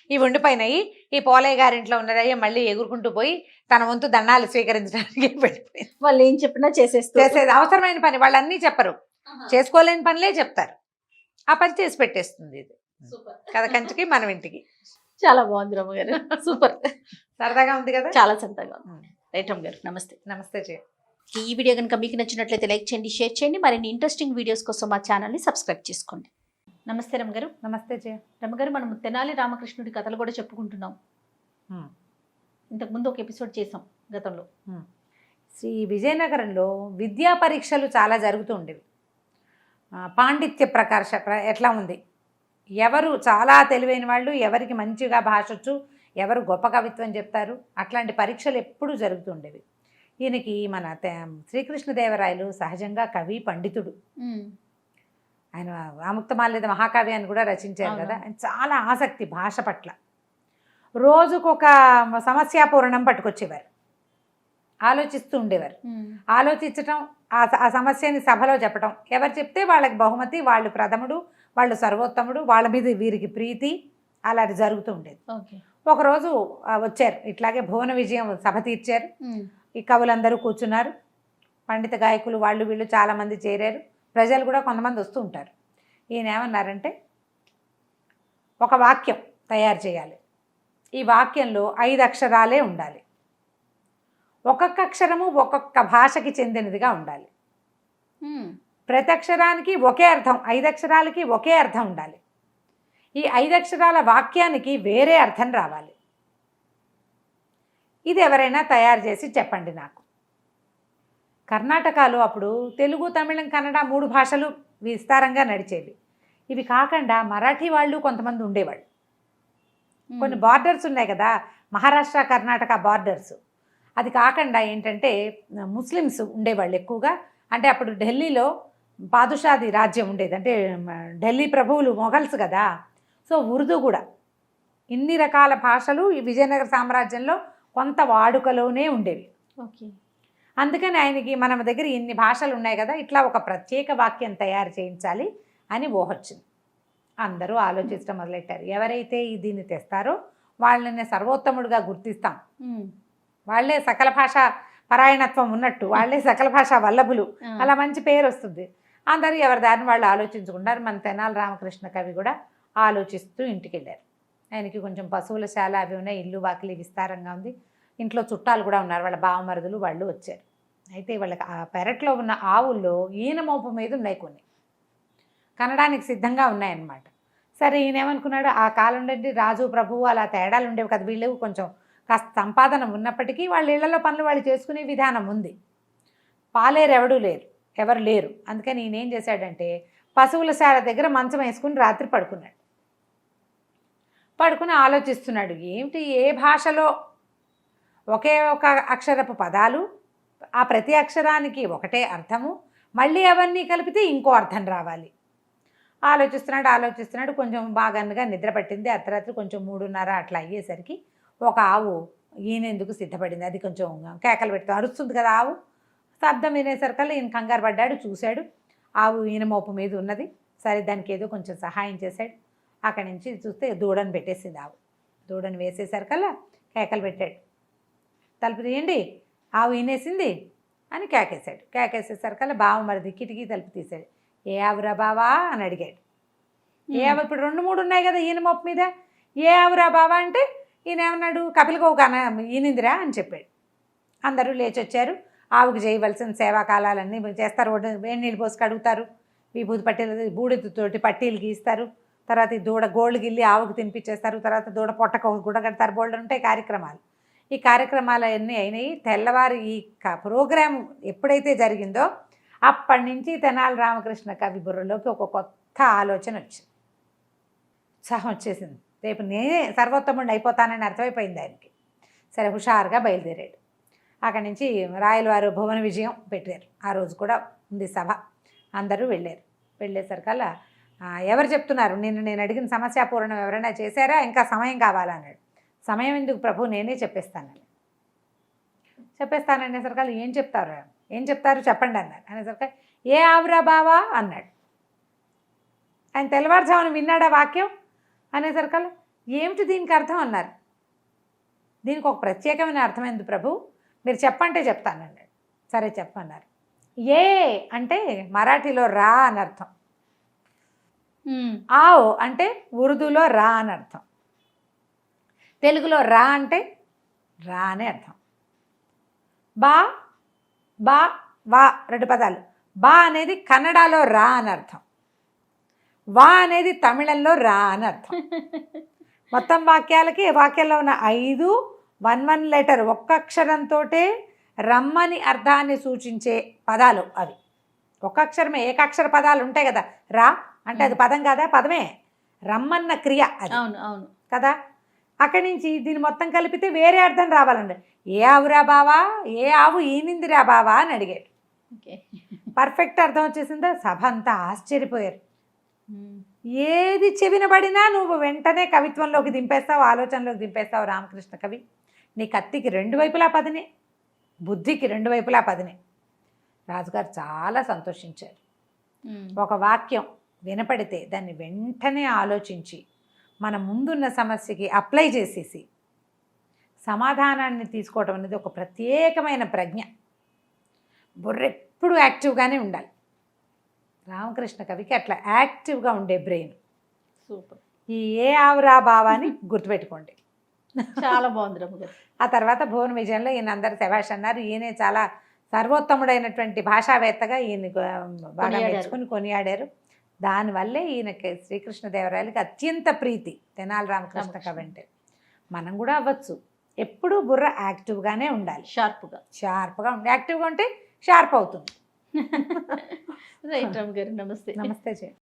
ఇవి ఉండిపోయినాయి. ఈ పోలయ్య గారింట్లో ఉన్నదయ్యా మళ్ళీ ఎగురుకుంటూ పోయి తన వంతు దండాలు స్వీకరించడానికి వెళ్ళిపోయింది. వాళ్ళు ఏం చెప్పినా చేసేది అవసరమైన పని వాళ్ళు అన్నీ చెప్పరు, చేసుకోలేని పనులే చెప్తారు. ఆ పని చేసి పెట్టేస్తుంది. ఇది కథ కంచికి మనం ఇంటికి. చాలా బాగుంది రమ్మ గారు, సూపర్, సరదాగా ఉంది కదా, చాలా సరదాగా ఉంది. రైట్ రమ్మ గారు, నమస్తే. నమస్తే జయ. ఈ వీడియో కనుక మీకు నచ్చినట్లయితే లైక్ చేయండి, షేర్ చేయండి. మరిన్ని ఇంట్రెస్టింగ్ వీడియోస్ కోసం మా ఛానల్ని సబ్స్క్రైబ్ చేసుకోండి. నమస్తే రమ్మ గారు. నమస్తే జయ. రమ్మ గారు, మనం తెనాలి రామకృష్ణుడి కథలు కూడా చెప్పుకుంటున్నాం. ఇంతకుముందు ఒక ఎపిసోడ్ చేసాం గతంలో. శ్రీ విజయనగరంలో విద్యా పరీక్షలు చాలా జరుగుతూ ఉండేవి. పాండిత్య ప్రకాశ ఎట్లా ఉంది, ఎవరు చాలా తెలివైన వాళ్ళు, ఎవరికి మంచిగా భాషొచ్చు, ఎవరు గొప్ప కవిత్వం చెప్తారు, అట్లాంటి పరీక్షలు ఎప్పుడూ జరుగుతుండేవి. ఈయనకి మన శ్రీకృష్ణదేవరాయలు సహజంగా కవి పండితుడు. ఆయన ఆముక్తమాల్యద మహాకావ్యాన్ని కూడా రచించారు కదా. ఆయన చాలా ఆసక్తి భాష పట్ల. రోజుకొక సమస్యాపూరణం పట్టుకొచ్చేవారు, ఆలోచిస్తూ ఉండేవారు. ఆలోచించటం, ఆ సమస్యని సభలో చెప్పటం, ఎవరు చెప్తే వాళ్ళకి బహుమతి, వాళ్ళు ప్రథముడు, వాళ్ళు సర్వోత్తముడు, వాళ్ళ మీద వీరికి ప్రీతి, అలా జరుగుతూ ఉండేది. ఒకరోజు వచ్చారు, ఇట్లాగే భువన విజయం సభ తీర్చారు. ఈ కవులందరూ కూర్చున్నారు, పండిత గాయకులు వాళ్ళు వీళ్ళు చాలామంది చేరారు, ప్రజలు కూడా కొంతమంది వస్తూ ఉంటారు. ఈయన ఏమన్నారంటే, ఒక వాక్యం తయారు చేయాలి, ఈ వాక్యంలో 5 అక్షరాలే ఉండాలి, ఒక్కొక్క అక్షరము ఒక్కొక్క భాషకి చెందినదిగా ఉండాలి, ప్రతి అక్షరానికి ఒకే అర్థం, 5 అక్షరాలకి ఒకే అర్థం ఉండాలి, ఈ 5 అక్షరాల వాక్యానికి వేరే అర్థం రావాలి. ఇది ఎవరైనా తయారు చేసి చెప్పండి నాకు. కర్ణాటకలో అప్పుడు తెలుగు, తమిళం, కన్నడ 3 భాషలు విస్తారంగా నడిచేవి. ఇవి కాకుండా మరాఠీ వాళ్ళు కొంతమంది ఉండేవాళ్ళు. కొన్ని బార్డర్స్ ఉన్నాయి కదా, మహారాష్ట్ర కర్ణాటక బార్డర్స్. అది కాకుండా ఏంటంటే ముస్లిమ్స్ ఉండేవాళ్ళు ఎక్కువగా. అంటే అప్పుడు ఢిల్లీలో పాదుషాది రాజ్యం ఉండేది, అంటే ఢిల్లీ ప్రభువులు మొఘల్స్ కదా. సో ఉర్దూ కూడా, ఇన్ని రకాల భాషలు ఈ విజయనగర సామ్రాజ్యంలో కొంత వాడుకలోనే ఉండేవి. ఓకే. అందుకని ఆయనకి మన దగ్గర ఇన్ని భాషలు ఉన్నాయి కదా, ఇట్లా ఒక ప్రత్యేక వాక్యం తయారు చేయించాలి అని ఊహొచ్చింది. అందరూ ఆలోచించడం మొదలెట్టారు. ఎవరైతే దీన్ని తెస్తారో వాళ్ళని సర్వోత్తముడిగా గుర్తిస్తాం, వాళ్ళే సకల భాష పరాయణత్వం ఉన్నట్టు, వాళ్ళే సకల భాష వల్లభులు, అలా మంచి పేరు వస్తుంది. అందరూ ఎవరి దారిని వాళ్ళు ఆలోచించుకుంటారు. మన తెనాలి రామకృష్ణ కవి కూడా ఆలోచిస్తూ ఇంటికి వెళ్ళారు. ఆయనకి కొంచెం పశువుల శాల అవి ఉన్నాయి, ఇల్లు వాకిలి విస్తారంగా ఉంది, ఇంట్లో చుట్టాలు కూడా ఉన్నారు, వాళ్ళ బావమరుదులు వాళ్ళు వచ్చారు. అయితే వాళ్ళకి ఆ పెరట్లో ఉన్న ఆవుల్లో ఈయన మోపు మీద ఉన్నాయి, కొన్ని కనడానికి సిద్ధంగా ఉన్నాయన్నమాట. సరే ఈయన ఏమనుకున్నాడు, ఆ కాలం నుండి రాజు ప్రభువు అలా తేడాలు ఉండేవి కదా, వీళ్ళు కొంచెం కాస్త సంపాదన ఉన్నప్పటికీ వాళ్ళ ఇళ్లలో పనులు వాళ్ళు చేసుకునే విధానం ఉంది, పాలేరు ఎవరు లేరు. అందుకని ఈయన ఏం చేశాడంటే పశువుల శాల దగ్గర మంచం వేసుకుని రాత్రి పడుకున్నాడు. పడుకుని ఆలోచిస్తున్నాడు, ఏమిటి ఏ భాషలో ఒకే ఒక అక్షరపు పదాలు, ఆ ప్రతి అక్షరానికి ఒకటే అర్థము, మళ్ళీ అవన్నీ కలిపితే ఇంకో అర్థం రావాలి. ఆలోచిస్తున్నాడు. కొంచెం బాగానుగా నిద్ర పట్టింది. అర్ధరాత్రి కొంచెం 3:30 అట్లా అయ్యేసరికి ఒక ఆవు ఈయనెందుకు సిద్ధపడింది. అది కొంచెం కేకలు పెడుతూ అరుస్తుంది కదా ఆవు. శబ్దం వినేసరికల్లా ఈయన కంగారు పడ్డాడు, చూశాడు ఆవు ఈయన మోపు మీద ఉన్నది. సరే దానికి ఏదో కొంచెం సహాయం చేశాడు. అక్కడి నుంచి చూస్తే దూడను పెట్టేసింది ఆవు. దూడను వేసేసరికల్లా కేకలు పెట్టాడు, తలుపు తీయండి ఆవు ఈనేసింది అని కేకేశాడు. కేకేసేసరికల్లా బావమరిది కిటికీ తలుపు తీశాడు. ఏ ఆవురా బావా అని అడిగాడు. ఏ ఆవు, ఇప్పుడు 2-3 ఉన్నాయి కదా ఈయన మొప్పు మీద, ఏ ఆవురా బావా అంటే ఈయన ఏమన్నాడు, కపిలగోవు కన ఈనిందిరా అని చెప్పాడు. అందరూ లేచి వచ్చారు. ఆవుకి చేయవలసిన సేవాకాలాలన్నీ చేస్తారు. వేడి నీళ్ళు పోసి కడుగుతారు, విభూతి పట్టీలు బూడిదతోటి పట్టీలు గీస్తారు, తర్వాత ఈ దూడ గోళ్ళు గిల్లి ఆవుకు తినిపించేస్తారు, తర్వాత దూడ పొట్టకు గుడ కడతారు. బోల్డర్ ఉంటాయి కార్యక్రమాలు. ఈ కార్యక్రమాలు అన్నీ అయినాయి. తెల్లవారు ఈ ప్రోగ్రాం ఎప్పుడైతే జరిగిందో అప్పటి నుంచి తెనాలి రామకృష్ణ కవి బుర్రలోకి ఒక కొత్త ఆలోచన వచ్చింది, ఉత్సాహం వచ్చేసింది. రేపు నేనే సర్వోత్తముడిని అయిపోతానని అర్థమైపోయింది ఆయనకి. సరే హుషారుగా బయలుదేరాడు. అక్కడి నుంచి రాయలవారు భువన విజయం పెట్టారు. ఆ రోజు కూడా ఉంది సభ. అందరూ వెళ్ళారు. వెళ్ళేసరికల్లా ఎవరు చెప్తున్నారు, నేను అడిగిన సమస్యాపూర్ణం ఎవరైనా చేశారా, ఇంకా సమయం కావాలన్నాడు. సమయం ఎందుకు ప్రభు, నేనే చెప్పేస్తాననేసరికల్లా ఏం చెప్తారు చెప్పండి అన్నారు. అనేసరికి ఏ ఆవురా బావా అన్నాడు. ఆయన తెల్లవారుజామున విన్నాడా వాక్యం. అనేసరికల్లా ఏమిటి దీనికి అర్థం అన్నారు. దీనికి ఒక ప్రత్యేకమైన అర్థం ఎందుకు ప్రభు, మీరు చెప్పంటే చెప్తానన్నాడు. సరే చెప్పన్నారు. ఏ అంటే మరాఠీలో రా అని అర్థం, ఆవ్ అంటే ఉర్దూలో రా అని అర్థం, తెలుగులో రా అంటే రా అనే అర్థం, బా బా వా 2 పదాలు. బా అనేది కన్నడలో రా అని అర్థం, వా అనేది తమిళంలో రా అని అర్థం. మొత్తం వాక్యాల్లో ఉన్న 5 1 లెటర్ ఒక్క అక్షరంతో రమ్మని అర్థాన్ని సూచించే పదాలు అవి. ఒక్క అక్షరమే, ఏకాక్షర పదాలు ఉంటాయి కదా. రా అంటే అది పదం కాదా, పదమే. రమ్మన్న క్రియ అది. అవును కదా. అక్కడి నుంచి దీన్ని మొత్తం కలిపితే వేరే అర్థం రావాలండి. ఏ ఆవురా బావా, ఏ ఆవు ఈనిందిరా బావా అని అడిగాడు. పర్ఫెక్ట్ అర్థం వచ్చేసిందా. సభ అంతా ఆశ్చర్యపోయారు. ఏది చెవిన పడినా నువ్వు వెంటనే కవిత్వంలోకి దింపేస్తావు, ఆలోచనలోకి దింపేస్తావు రామకృష్ణ కవి. నీ కత్తికి 2 వైపులా పదనే, బుద్ధికి 2 వైపులా పదనే. రాజుగారు చాలా సంతోషించారు. ఒక వాక్యం వినపడితే దాన్ని వెంటనే ఆలోచించి మన ముందున్న సమస్యకి అప్లై చేసేసి సమాధానాన్ని తీసుకోవటం అనేది ఒక ప్రత్యేకమైన ప్రజ్ఞ. బుర్రెప్పుడు యాక్టివ్గానే ఉండాలి. రామకృష్ణ కవికి అట్లా యాక్టివ్గా ఉండే బ్రెయిన్. సూపర్. ఈ ఏ ఆవురా బావాని గుర్తుపెట్టుకోండి. చాలా బాగుంది రమ్మగారు. ఆ తర్వాత భువన విజయంలో ఈయన అందరు శభాష్ అన్నారు. ఈయనే చాలా సర్వోత్తముడైనటువంటి భాషావేత్తగా ఈయన బాగా మెచ్చుకొని కొనియాడారు. దానివల్లే ఈయనకి శ్రీకృష్ణదేవరాయలకి అత్యంత ప్రీతి తెనాలి రామకృష్ణ కవి అంటే. మనం కూడా అవ్వచ్చు. ఎప్పుడూ బుర్ర యాక్టివ్గానే ఉండాలి, షార్ప్గా ఉండి. యాక్టివ్గా ఉంటే షార్ప్ అవుతుంది. రైట్ రమ్మగారు, నమస్తే. నమస్తే.